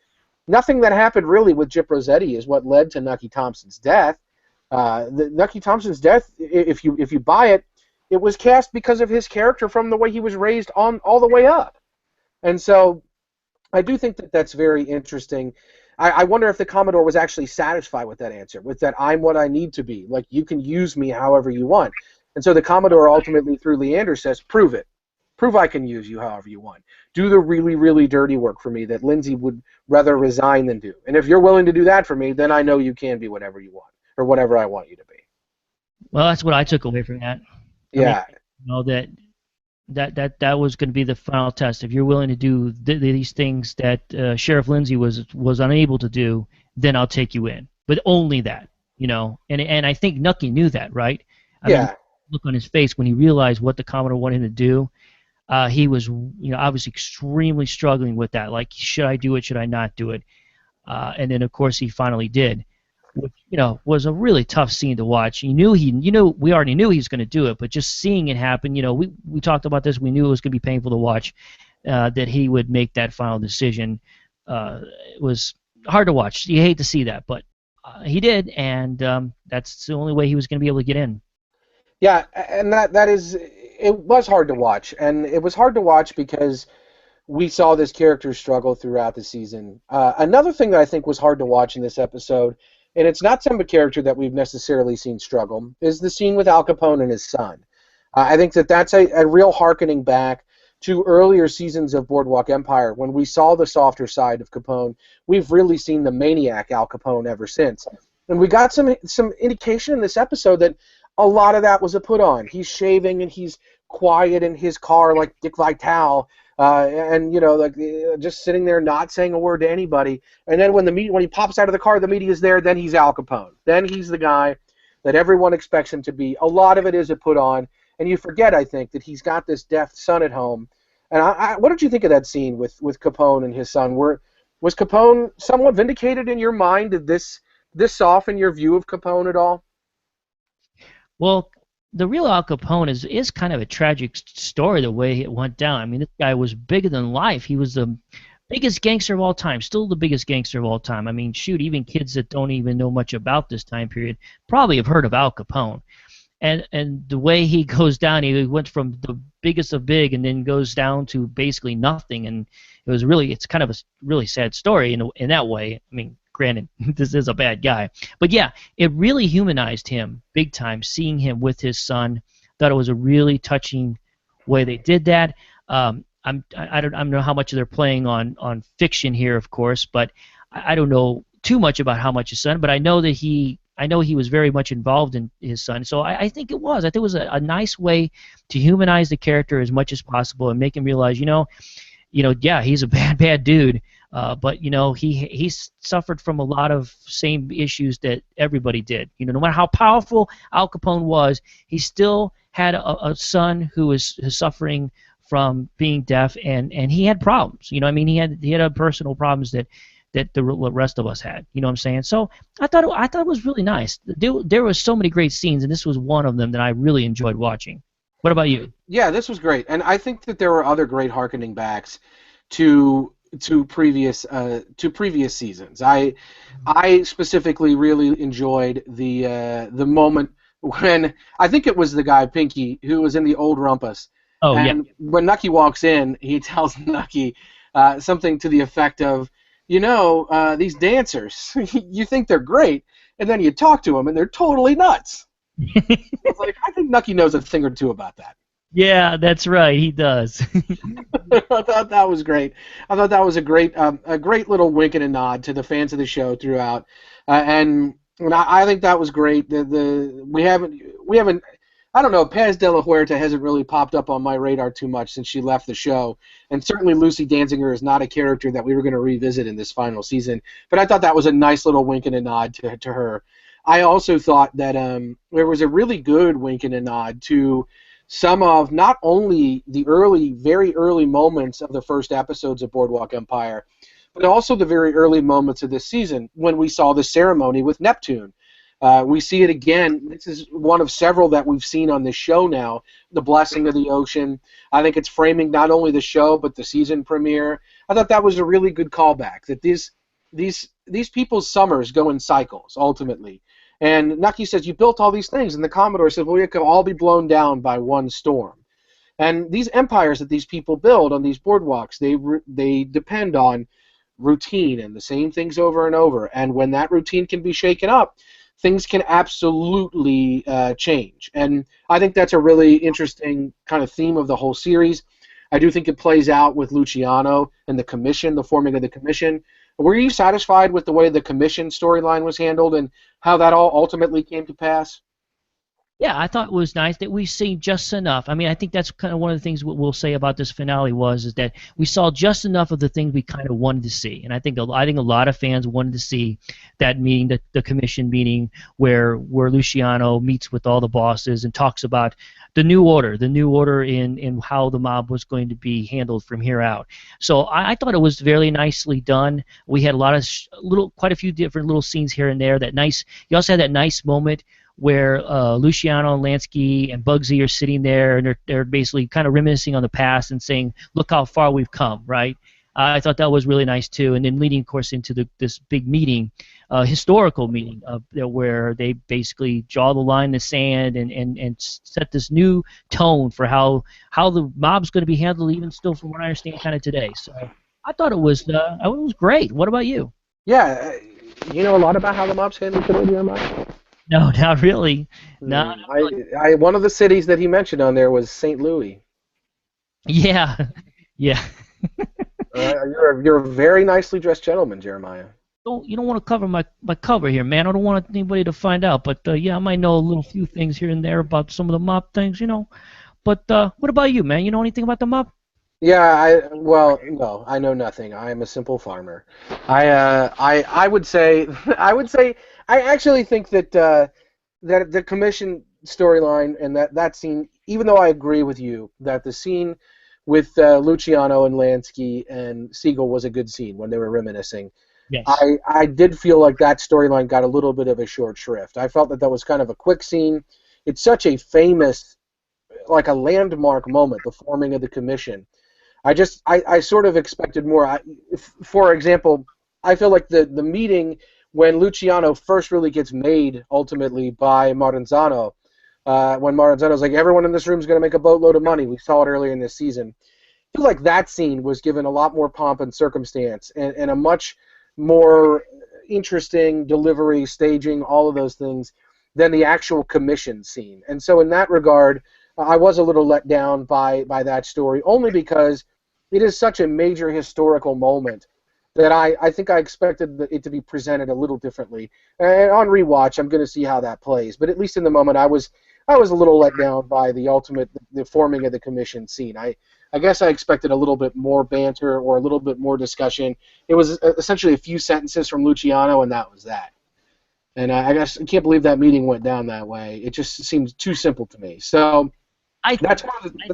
Nothing that happened really with Gyp Rossetti is what led to Nucky Thompson's death. Nucky Thompson's death, if you buy it, it was cast because of his character from the way he was raised on all the way up. And so I do think that that's very interesting. I wonder if the Commodore was actually satisfied with that answer, with that I'm what I need to be. Like, you can use me however you want. And so the Commodore ultimately, through Leander, says, prove it. Prove I can use you however you want. Do the really, really dirty work for me that Lindsay would rather resign than do. And if you're willing to do that for me, then I know you can be whatever you want, or whatever I want you to be. Well, that's what I took away from that. Yeah. That was going to be the final test. If you're willing to do these things that Sheriff Lindsay was unable to do, then I'll take you in. But only that, And I think Nucky knew that, right? I mean, look on his face when he realized what the Commodore wanted him to do. He was, obviously extremely struggling with that. Like, should I do it? Should I not do it? And then, of course, he finally did. Which, was a really tough scene to watch. We already knew he was going to do it, but just seeing it happen, we talked about this. We knew it was going to be painful to watch. That he would make that final decision. It was hard to watch. You hate to see that, but he did, and that's the only way he was going to be able to get in. Yeah, and it was hard to watch, and it was hard to watch because we saw this character struggle throughout the season. Another thing that I think was hard to watch in this episode, and it's not some character that we've necessarily seen struggle, is the scene with Al Capone and his son. I think that's a real hearkening back to earlier seasons of Boardwalk Empire when we saw the softer side of Capone. We've really seen the maniac Al Capone ever since. And we got some indication in this episode that a lot of that was a put-on. He's shaving and he's quiet in his car like Dick Vitale, and just sitting there not saying a word to anybody. And then when he pops out of the car, the media's there. Then he's Al Capone. Then he's the guy that everyone expects him to be. A lot of it is a put-on, and you forget, I think, that he's got this deaf son at home. And what did you think of that scene with Capone and his son? Was Capone somewhat vindicated in your mind? Did this soften your view of Capone at all? Well, the real Al Capone is kind of a tragic story, the way it went down. I mean, this guy was bigger than life. He was the biggest gangster of all time, still the biggest gangster of all time. I mean, shoot, even kids that don't even know much about this time period probably have heard of Al Capone. And the way he goes down, he went from the biggest of big and then goes down to basically nothing. And it's kind of a really sad story in that way. I mean, granted, this is a bad guy. But yeah, it really humanized him big time, seeing him with his son. Thought it was a really touching way they did that. I don't know how much they're playing on fiction here, of course, but I don't know too much about how much his son, but I know he was very much involved in his son. So I think it was. I think it was a nice way to humanize the character as much as possible and make him realize, yeah, he's a bad dude. But he suffered from a lot of same issues that everybody did. No matter how powerful Al Capone was, he still had a son who was suffering from being deaf, and he had problems. He had personal problems that the rest of us had. You know what I'm saying? So I thought it was really nice. There were so many great scenes, and this was one of them that I really enjoyed watching. What about you? Yeah, this was great, and I think that there were other great hearkening backs to previous seasons. I specifically really enjoyed the moment when I think it was the guy Pinky who was in the old rumpus. Oh, and when Nucky walks in, he tells Nucky something to the effect of, these dancers, you think they're great, and then you talk to them, and they're totally nuts. I was like, I think Nucky knows a thing or two about that. Yeah, that's right. He does. I thought that was great. I thought that was a great little wink and a nod to the fans of the show throughout, and I think that was great. We haven't. I don't know. Paz de la Huerta hasn't really popped up on my radar too much since she left the show, and certainly Lucy Danziger is not a character that we were going to revisit in this final season. But I thought that was a nice little wink and a nod to her. I also thought that there was a really good wink and a nod to some of not only the very early moments of the first episodes of Boardwalk Empire, but also the very early moments of this season when we saw the ceremony with Neptune. We see it again. This is one of several that we've seen on this show now, the blessing of the ocean. I think it's framing not only the show but the season premiere. I thought that was a really good callback, that these people's summers go in cycles, ultimately. And Nucky says, you built all these things, and the Commodore says, well, it could all be blown down by one storm. And these empires that these people build on these boardwalks, they depend on routine and the same things over and over. And when that routine can be shaken up, things can absolutely change. And I think that's a really interesting kind of theme of the whole series. I do think it plays out with Luciano and the commission, the forming of the commission. Were you satisfied with the way the commission storyline was handled and how that all ultimately came to pass? Yeah, I thought it was nice that we see just enough. I mean, I think that's kind of one of the things we'll say about this finale is that we saw just enough of the things we kind of wanted to see, and I think a lot of fans wanted to see that meeting, the commission meeting, where Luciano meets with all the bosses and talks about the new order in how the mob was going to be handled from here out. So I thought it was very nicely done. We had a lot of quite a few different little scenes here and there. You also had that nice moment where Luciano and Lansky and Bugsy are sitting there, and they're basically kind of reminiscing on the past and saying, look how far we've come, right? I thought that was really nice, too. And then leading, of course, into this big meeting, historical meeting, where they basically draw the line in the sand and set this new tone for how the mob's going to be handled, even still from what I understand kind of today. So I thought it was great. What about you? Yeah, you know a lot about how the mob's handled today, Jeremiah? No, not really. No, not really. One of the cities that he mentioned on there was St. Louis. Yeah, yeah. You're a very nicely dressed gentleman, Jeremiah. You don't want to cover my cover here, man. I don't want anybody to find out. But yeah, I might know a few things here and there about some of the mob things, But what about you, man? You know anything about the mob? Yeah, no, I know nothing. I am a simple farmer. I would say, I actually think that that the commission storyline and that scene, even though I agree with you that the scene with Luciano and Lansky and Siegel was a good scene when they were reminiscing. Yes. I did feel like that storyline got a little bit of a short shrift. I felt that was kind of a quick scene. It's such a famous, like a landmark moment, the forming of the commission. I sort of expected more. For example, I feel like the meeting when Luciano first really gets made ultimately by Maranzano, when Maranzano's like, everyone in this room is going to make a boatload of money. We saw it earlier in this season. I feel like that scene was given a lot more pomp and circumstance and a much more interesting delivery, staging, all of those things than the actual commission scene. And so in that regard, I was a little let down by that story, only because it is such a major historical moment that I think I expected it to be presented a little differently. And on rewatch, I'm going to see how that plays. But at least in the moment, I was a little let down by the forming of the commission scene. I guess I expected a little bit more banter or a little bit more discussion. It was essentially a few sentences from Luciano, and that was that. And I guess I can't believe that meeting went down that way. It just seems too simple to me. So that's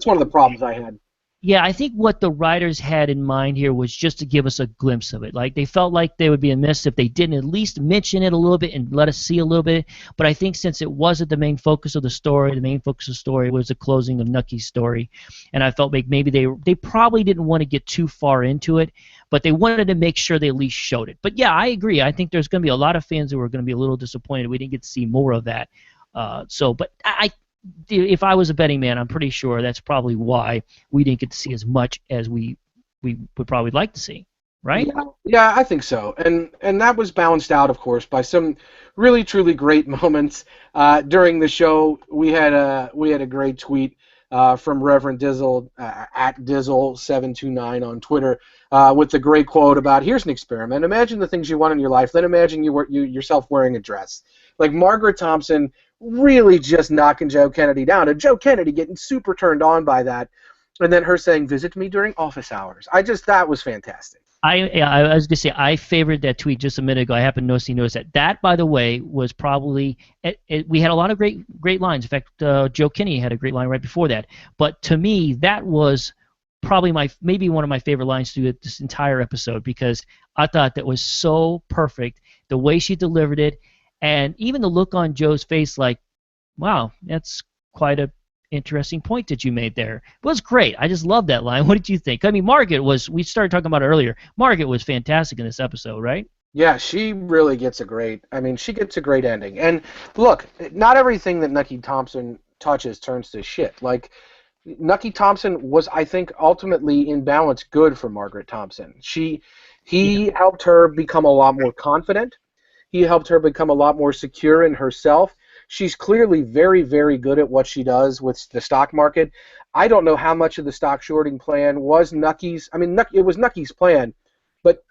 one of the problems I had. Yeah, I think what the writers had in mind here was just to give us a glimpse of it. Like, they felt like they would be amiss if they didn't at least mention it a little bit and let us see a little bit. But I think since it wasn't the main focus of the story, the main focus of the story was the closing of Nucky's story. And I felt like maybe they probably didn't want to get too far into it, but they wanted to make sure they at least showed it. But yeah, I agree. I think there's going to be a lot of fans who are going to be a little disappointed we didn't get to see more of that. But if I was a betting man, I'm pretty sure that's probably why we didn't get to see as much as we would probably like to see. right? Yeah, I think so, and that was balanced out, of course, by some really truly great moments during the show. We had a great tweet from Reverend Dizzle at Dizzle729 on Twitter with the great quote about, "Here's an experiment. Imagine the things you want in your life. Then imagine you yourself wearing a dress." Like Margaret Thompson really just knocking Joe Kennedy down, and Joe Kennedy getting super turned on by that, and then her saying, "Visit me during office hours." That was fantastic. I was gonna say I favored that tweet just a minute ago. I happened to notice he noticed that. That, by the way, was probably we had a lot of great lines. In fact, Joe Kinney had a great line right before that. But to me, that was probably maybe one of my favorite lines through this entire episode because I thought that was so perfect. The way she delivered it, and even the look on Joe's face, like, wow, that's quite a interesting point that you made there. It was great. I just love that line. What did you think? I mean, Margaret we started talking about it earlier. Margaret was fantastic in this episode, right? Yeah, she really gets she gets a great ending. And look, not everything that Nucky Thompson touches turns to shit. Like, Nucky Thompson was, I think, ultimately in balance good for Margaret Thompson. Yeah. He helped her become a lot more confident. He helped her become a lot more secure in herself. She's clearly very, very good at what she does with the stock market. I don't know how much of the stock shorting plan was Nucky's. I mean, it was Nucky's plan, but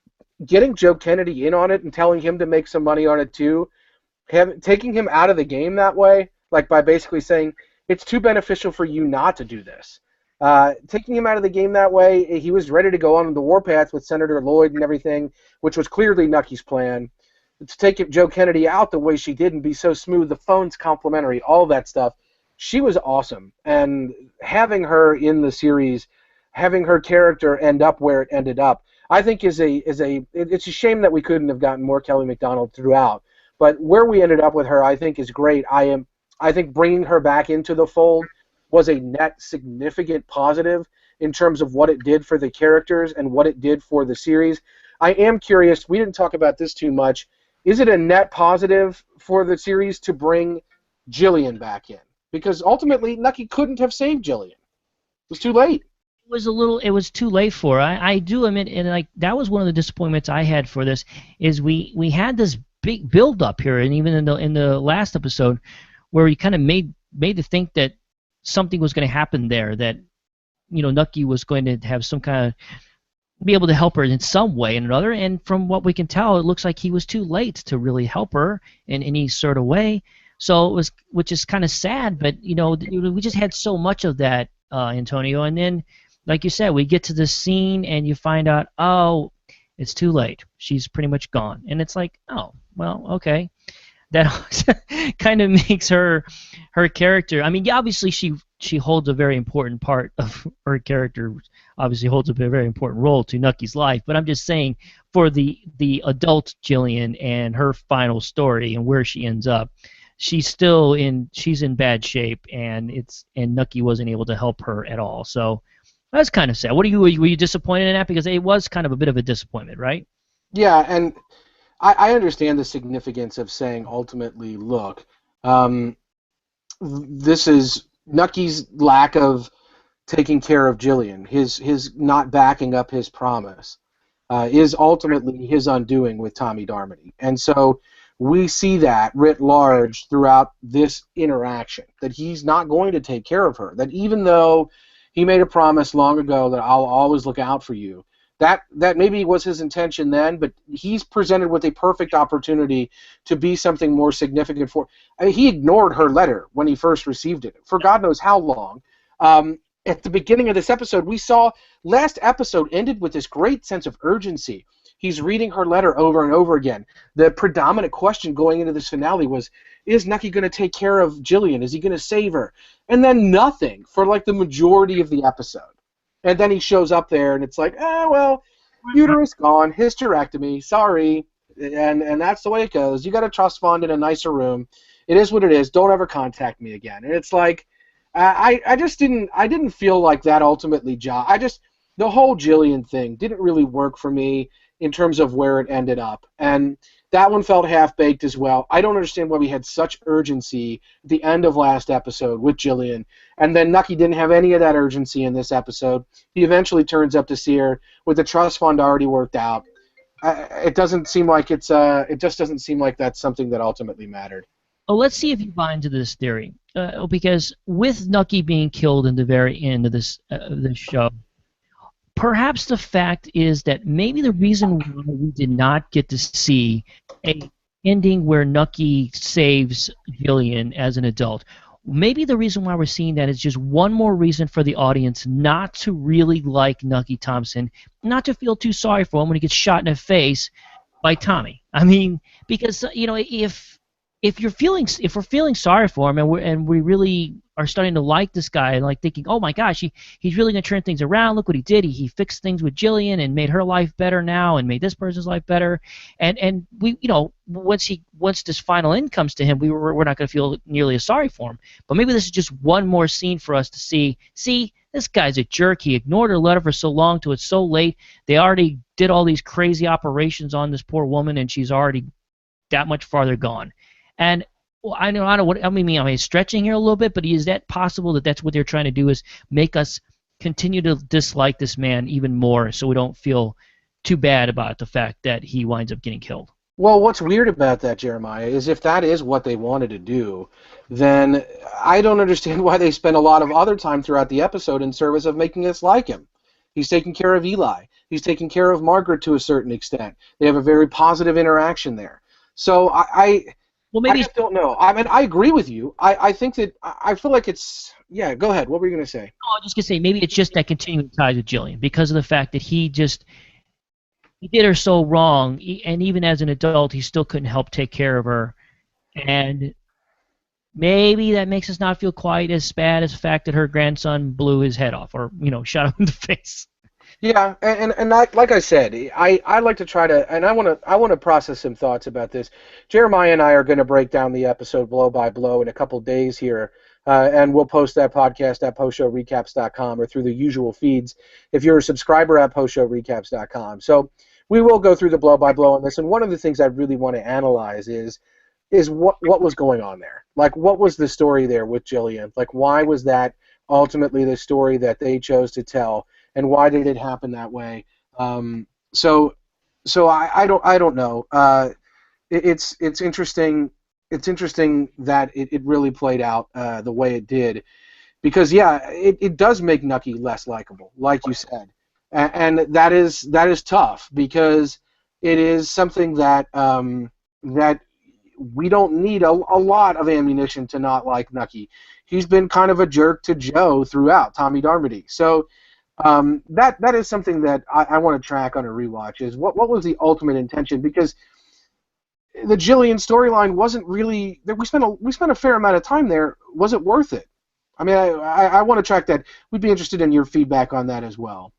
getting Joe Kennedy in on it and telling him to make some money on it too, taking him out of the game that way, like by basically saying it's too beneficial for you not to do this. Taking him out of the game that way, he was ready to go on the warpath with Senator Lloyd and everything, which was clearly Nucky's plan. To take Joe Kennedy out the way she did and be so smooth, the phone's complimentary, all that stuff. She was awesome, and having her in the series, having her character end up where it ended up, I think it's a shame that we couldn't have gotten more Kelly MacDonald throughout. But where we ended up with her, I think, is great. I think bringing her back into the fold was a net significant positive in terms of what it did for the characters and what it did for the series. I am curious. We didn't talk about this too much. Is it a net positive for the series to bring Jillian back in? Because ultimately, Nucky couldn't have saved Jillian. It was too late. It was too late for her. I do admit, and like that was one of the disappointments I had for this is we had this big build up here, and even in the last episode where we kind of made to think that something was going to happen there, that Nucky was going to have some kind of be able to help her in some way or another, and from what we can tell, it looks like he was too late to really help her in any sort of way. So it was, which is kind of sad, but we just had so much of that, Antonio, and then, like you said, we get to this scene and you find out, oh, it's too late. She's pretty much gone, and it's like, oh, well, okay. That kind of makes her character. I mean, yeah, obviously she holds a very important part of her character. Obviously holds a very important role to Nucky's life. But I'm just saying, for the adult Jillian and her final story and where she ends up, she's in bad shape, and Nucky wasn't able to help her at all. So that's kind of sad. Were you disappointed in that? Because it was kind of a bit of a disappointment, right? Yeah, and I understand the significance of saying ultimately, look, this is Nucky's lack of taking care of Jillian, his not backing up his promise, is ultimately his undoing with Tommy Darmody. And so we see that writ large throughout this interaction, that he's not going to take care of her, that even though he made a promise long ago that I'll always look out for you, that maybe was his intention then, but he's presented with a perfect opportunity to be something more significant for. I mean, he ignored her letter when he first received it for God knows how long. At the beginning of this episode, we saw last episode ended with this great sense of urgency. He's reading her letter over and over again. The predominant question going into this finale was, is Nucky going to take care of Jillian? Is he going to save her? And then nothing for like the majority of the episode. And then he shows up there, and it's like, well, uterus gone, hysterectomy, sorry, and that's the way it goes. You got a trust fund in a nicer room. It is what it is. Don't ever contact me again. And it's like, I didn't feel like that ultimately, the whole Jillian thing didn't really work for me. in terms of where it ended up. And that one felt half-baked as well. I don't understand why we had such urgency at the end of last episode with Jillian, and then Nucky didn't have any of that urgency in this episode. He eventually turns up to see her with the trust fund already worked out. It doesn't seem like it just doesn't seem like that's something that ultimately mattered. Oh, let's see if you buy into this theory, because with Nucky being killed in the very end of this show, perhaps the fact is that maybe the reason why we did not get to see a ending where Nucky saves Jillian as an adult, maybe the reason why we're seeing that is just one more reason for the audience not to really like Nucky Thompson, not to feel too sorry for him when he gets shot in the face by Tommy. I mean, because if we're feeling sorry for him and we really are starting to like this guy and like thinking, oh my gosh, he's really gonna turn things around. Look what he did. He fixed things with Jillian and made her life better now and made this person's life better. And we once this final end comes to him, we're not gonna feel nearly as sorry for him. But maybe this is just one more scene for us to see this guy's a jerk. He ignored her letter for so long till it's so late. They already did all these crazy operations on this poor woman and she's already that much farther gone. And well, I don't know what I mean. I'm stretching here a little bit, but is that possible that that's what they're trying to do is make us continue to dislike this man even more, so we don't feel too bad about the fact that he winds up getting killed? Well, what's weird about that, Jeremiah, is if that is what they wanted to do, then I don't understand why they spend a lot of other time throughout the episode in service of making us like him. He's taking care of Eli. He's taking care of Margaret to a certain extent. They have a very positive interaction there. So Well, maybe I just don't know. I mean, I agree with you. I think that I feel like it's. Yeah, go ahead. What were you going to say? I was just going to say maybe it's just that continuing ties with Jillian because of the fact that he did her so wrong, and even as an adult, he still couldn't help take care of her. And maybe that makes us not feel quite as bad as the fact that her grandson blew his head off or shot him in the face. Yeah, and like I said, I like to try to, and I want to process some thoughts about this. Jeremiah and I are going to break down the episode blow by blow in a couple days here, and we'll post that podcast at postshowrecaps.com or through the usual feeds if you're a subscriber at postshowrecaps.com. So we will go through the blow by blow on this, and one of the things I really want to analyze is what was going on there. Like, what was the story there with Jillian? Like, why was that ultimately the story that they chose to tell? And why did it happen that way? So I don't know. It's interesting. It's interesting that it really played out the way it did, because it does make Nucky less likable, like you said, and that is tough because it is something that that we don't need a lot of ammunition to not like Nucky. He's been kind of a jerk to Joe throughout, Tommy Darmody. So. That is something that I want to track on a rewatch. Is what was the ultimate intention? Because the Jillian storyline wasn't really. We spent a fair amount of time there. Was it worth it? I mean, I want to track that. We'd be interested in your feedback on that as well.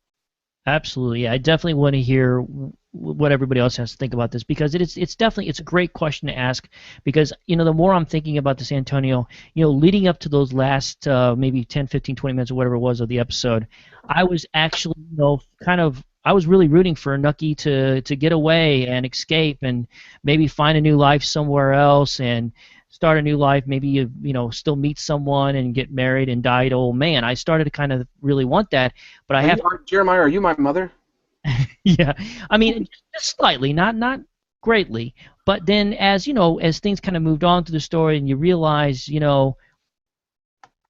Absolutely, yeah. I definitely want to hear what everybody else has to think about this because it's definitely a great question to ask because the more I'm thinking about this, Antonio, leading up to those last maybe 10, 15, 20 minutes or whatever it was of the episode, I was actually I was really rooting for Nucky to get away and escape and maybe find a new life somewhere else and start a new life, maybe still meet someone and get married and die an old man. I started to kind of really want that, but Jeremiah, are you my mother? Yeah, I mean, just slightly, not greatly. But then, as things kind of moved on through the story, and you realize,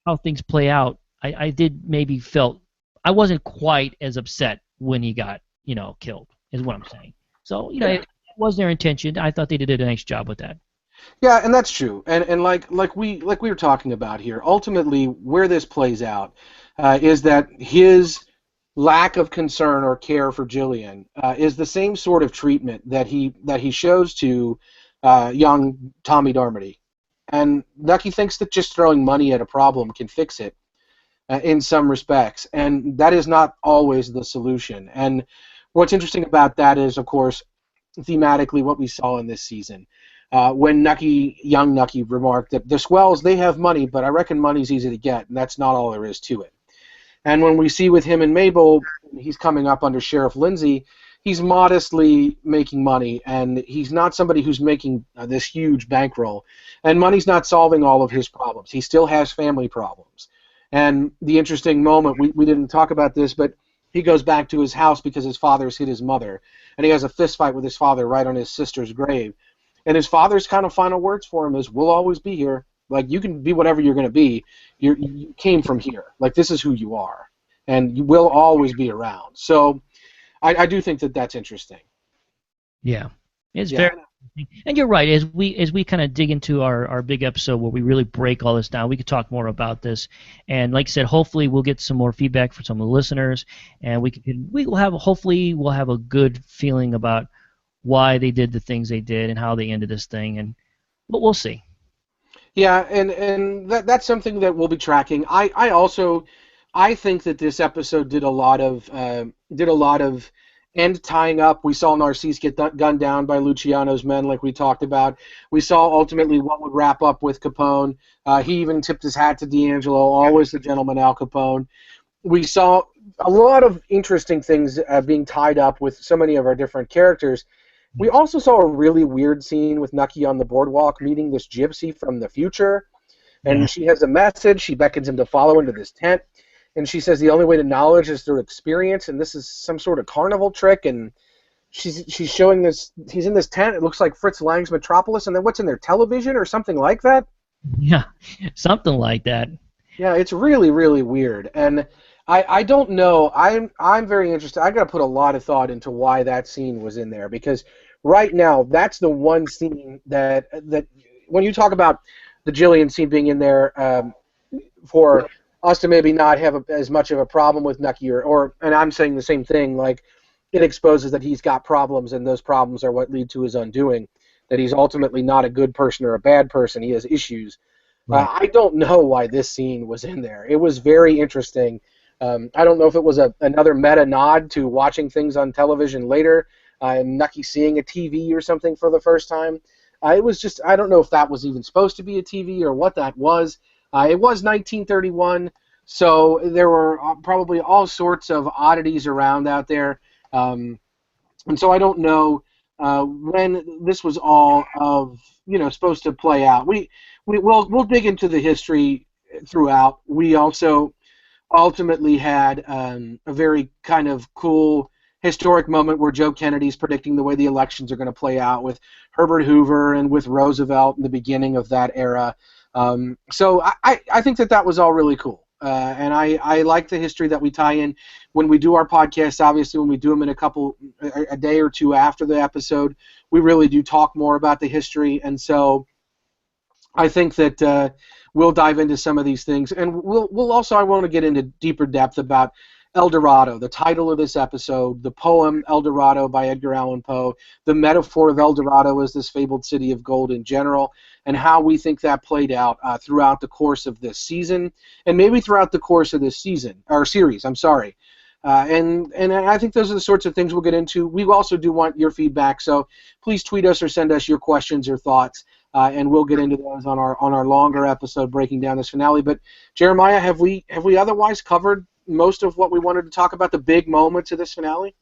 how things play out, I did maybe felt I wasn't quite as upset when he got, killed. Is what I'm saying. So, it was their intention. I thought they did a nice job with that. Yeah, and that's true. And like we were talking about here, ultimately where this plays out is that his lack of concern or care for Jillian is the same sort of treatment that he shows to young Tommy Darmody. And Nucky thinks that just throwing money at a problem can fix it in some respects, and that is not always the solution. And what's interesting about that is, of course, thematically what we saw in this season. When young Nucky remarked that the Swells, they have money, but I reckon money's easy to get, and that's not all there is to it. And when we see with him and Mabel, he's coming up under Sheriff Lindsay, and he says, he's modestly making money, and he's not somebody who's making this huge bankroll. And money's not solving all of his problems. He still has family problems. And the interesting moment, we didn't talk about this, but he goes back to his house because his father's hit his mother, and he has a fist fight with his father right on his sister's grave. And his father's kind of final words for him is, "We'll always be here. Like, you can be whatever you're going to be. You came from here. Like, this is who you are, and you will always be around." So I do think that that's interesting. Yeah, it's Yeah. very interesting. And you're right. As we kind of dig into our big episode where we really break all this down, we could talk more about this. And like I said, hopefully we'll get some more feedback from some of the listeners, and we will have hopefully we'll have a good feeling about why they did the things they did and how they ended this thing. But we'll see. Yeah, and that's something that we'll be tracking. I think that this episode did a lot of end tying up. We saw Narcisse get gunned down by Luciano's men, like we talked about. We saw ultimately what would wrap up with Capone. He even tipped his hat to D'Angelo, always the gentleman Al Capone. We saw a lot of interesting things being tied up with so many of our different characters. We also saw a really weird scene with Nucky on the boardwalk meeting this gypsy from the future, and Yeah. she has a message. She beckons him to follow into this tent, and she says the only way to knowledge is through experience, and this is some sort of carnival trick, and she's showing this. He's in this tent. It looks like Fritz Lang's Metropolis, and then what's in there? Television or something like that? Yeah, something like that. Yeah, it's really, really weird, and I don't know. I'm very interested. I got to put a lot of thought into why that scene was in there, because right now that's the one scene that when you talk about the Jillian scene being in there, for us to maybe not have as much of a problem with Nucky, and I'm saying the same thing, like it exposes that he's got problems, and those problems are what lead to his undoing, that he's ultimately not a good person or a bad person. He has issues. Right. I don't know why this scene was in there. It was very interesting. I don't know if it was another meta nod to watching things on television later, and Nucky seeing a TV or something for the first time. It was just, I don't know if that was even supposed to be a TV or what that was. It was 1931, so there were probably all sorts of oddities around out there. And so I don't know when this was all supposed to play out. We'll dig into the history throughout. We also ultimately had a very kind of cool historic moment where Joe Kennedy's predicting the way the elections are going to play out with Herbert Hoover and with Roosevelt in the beginning of that era. So I think that was all really cool. And I like the history that we tie in when we do our podcasts. Obviously, when we do them in a day or two after the episode, we really do talk more about the history. And so I think that we'll dive into some of these things, and we'll also, I want to get into deeper depth about Elorado, the title of this episode, the poem Elorado by Edgar Allan Poe, the metaphor of Elorado as this fabled city of gold in general, and how we think that played out throughout the course of this season, and maybe throughout the course of this season, or series, I'm sorry. And I think those are the sorts of things we'll get into. We also do want your feedback, so please tweet us or send us your questions or thoughts, and we'll get into those on our longer episode breaking down this finale. But Jeremiah, have we otherwise covered most of what we wanted to talk about, the big moments of this finale?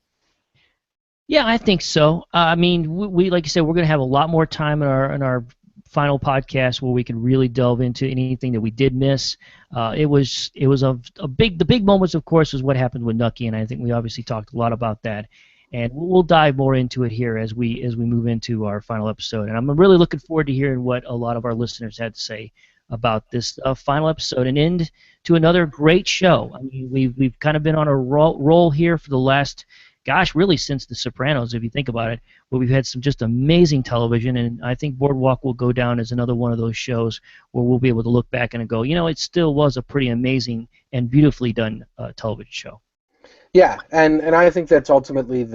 Yeah, I think so. I mean, we like you said, we're going to have a lot more time in our final podcast where we can really delve into anything that we did miss. It was the big moments, of course, was what happened with Nucky, and I think we obviously talked a lot about that. And we'll dive more into it here as we move into our final episode. And I'm really looking forward to hearing what a lot of our listeners had to say about this final episode and end to another great show. I mean, we've kind of been on a roll here for the last, gosh, really since The Sopranos, if you think about it, where we've had some just amazing television, and I think Boardwalk will go down as another one of those shows where we'll be able to look back and go, it still was a pretty amazing and beautifully done television show. Yeah, and I think that's ultimately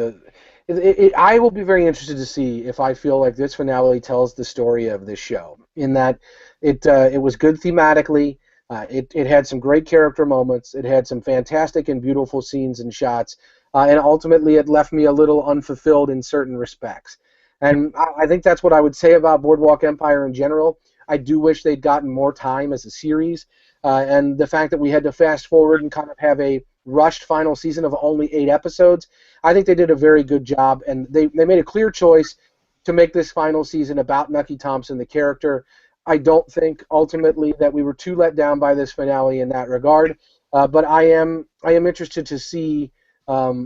I will be very interested to see if I feel like this finale tells the story of this show, in that it was good thematically, it had some great character moments, it had some fantastic and beautiful scenes and shots, and ultimately it left me a little unfulfilled in certain respects. And I think that's what I would say about Boardwalk Empire in general. I do wish they'd gotten more time as a series, and the fact that we had to fast forward and kind of have a rushed final season of only 8 episodes. I think they did a very good job, and they made a clear choice to make this final season about Nucky Thompson, the character. I don't think ultimately that we were too let down by this finale in that regard, but I am interested to see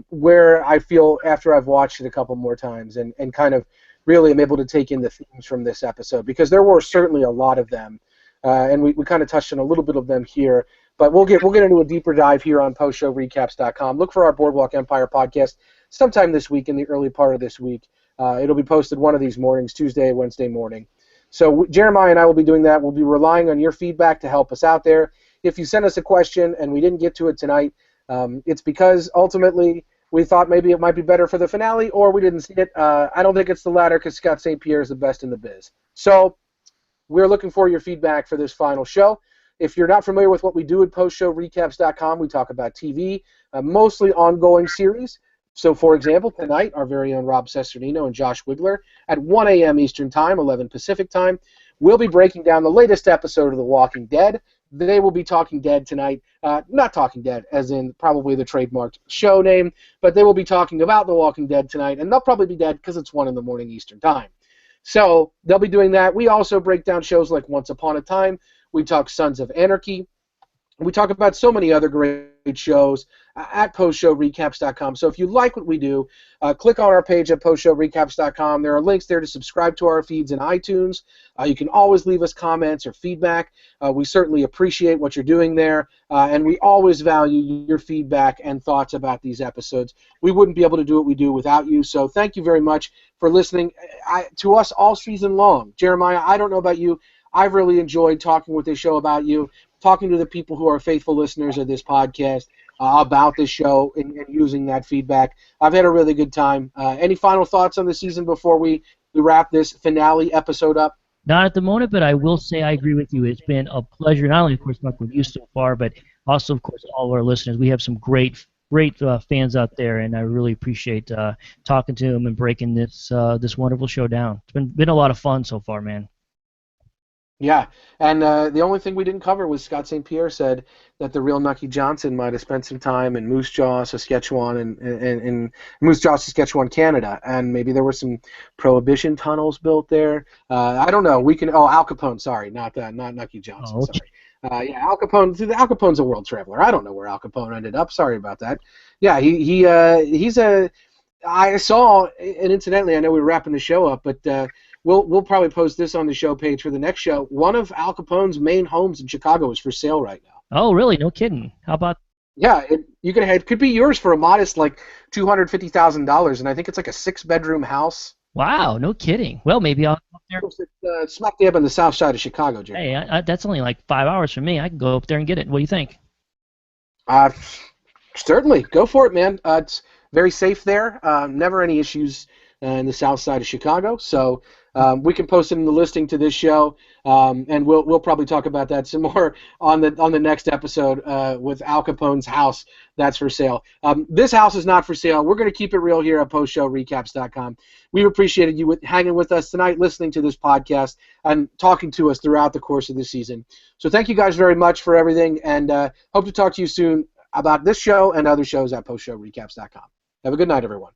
where I feel after I've watched it a couple more times and kind of really am able to take in the themes from this episode, because there were certainly a lot of them, and we kind of touched on a little bit of them here. But we'll get into a deeper dive here on postshowrecaps.com. Look for our Boardwalk Empire podcast sometime this week, in the early part of this week. It'll be posted one of these mornings, Tuesday, Wednesday morning. So Jeremiah and I will be doing that. We'll be relying on your feedback to help us out there. If you send us a question and we didn't get to it tonight, it's because ultimately we thought maybe it might be better for the finale, or we didn't see it. I don't think it's the latter, because Scott St. Pierre is the best in the biz. So we're looking for your feedback for this final show. If you're not familiar with what we do at postshowrecaps.com, we talk about TV, mostly ongoing series. So, for example, tonight, our very own Rob Cesternino and Josh Wigler at 1 a.m. Eastern Time, 11 Pacific Time, we'll be breaking down the latest episode of The Walking Dead. They will be Talking Dead tonight. Not Talking Dead, as in probably the trademarked show name, but they will be talking about The Walking Dead tonight, and they'll probably be dead because it's 1 in the morning Eastern Time. So they'll be doing that. We also break down shows like Once Upon a Time. We talk Sons of Anarchy. We talk about so many other great shows at postshowrecaps.com. So if you like what we do, click on our page at postshowrecaps.com. There are links there to subscribe to our feeds in iTunes. You can always leave us comments or feedback. We certainly appreciate what you're doing there, and we always value your feedback and thoughts about these episodes. We wouldn't be able to do what we do without you, so thank you very much for listening to us all season long. Jeremiah, I don't know about you. I've really enjoyed talking with this show about you, talking to the people who are faithful listeners of this podcast about this show and using that feedback. I've had a really good time. Any final thoughts on the season before we wrap this finale episode up? Not at the moment, but I will say I agree with you. It's been a pleasure, not only, of course, talking with you so far, but also, of course, all of our listeners. We have some great fans out there, and I really appreciate talking to them and breaking this wonderful show down. It's been a lot of fun so far, man. Yeah, and the only thing we didn't cover was Scott St. Pierre said that the real Nucky Johnson might have spent some time in Moose Jaw, Saskatchewan, and Moose Jaw, Saskatchewan, Canada, and maybe there were some prohibition tunnels built there. I don't know. Al Capone. Sorry, not Nucky Johnson. Oh, sorry. Al Capone. Al Capone's a world traveler. I don't know where Al Capone ended up. Sorry about that. Yeah, he's a. I saw, and incidentally, I know we're wrapping the show up, but. We'll probably post this on the show page for the next show. One of Al Capone's main homes in Chicago is for sale right now. Oh, really? No kidding. How about? Yeah, it could be yours for a modest $250,000, and I think it's like a 6-bedroom house. Wow, no kidding. Well, maybe I'll go up there. It's smack dab on the south side of Chicago, Jerry. Hey, that's only like 5 hours from me. I can go up there and get it. What do you think? Certainly, go for it, man. It's very safe there. Never any issues in the south side of Chicago. So we can post it in the listing to this show, and we'll probably talk about that some more on the next episode with Al Capone's house that's for sale. This house is not for sale. We're going to keep it real here at postshowrecaps.com. We've appreciated you hanging with us tonight, listening to this podcast, and talking to us throughout the course of the season. So thank you guys very much for everything, and hope to talk to you soon about this show and other shows at postshowrecaps.com. Have a good night, everyone.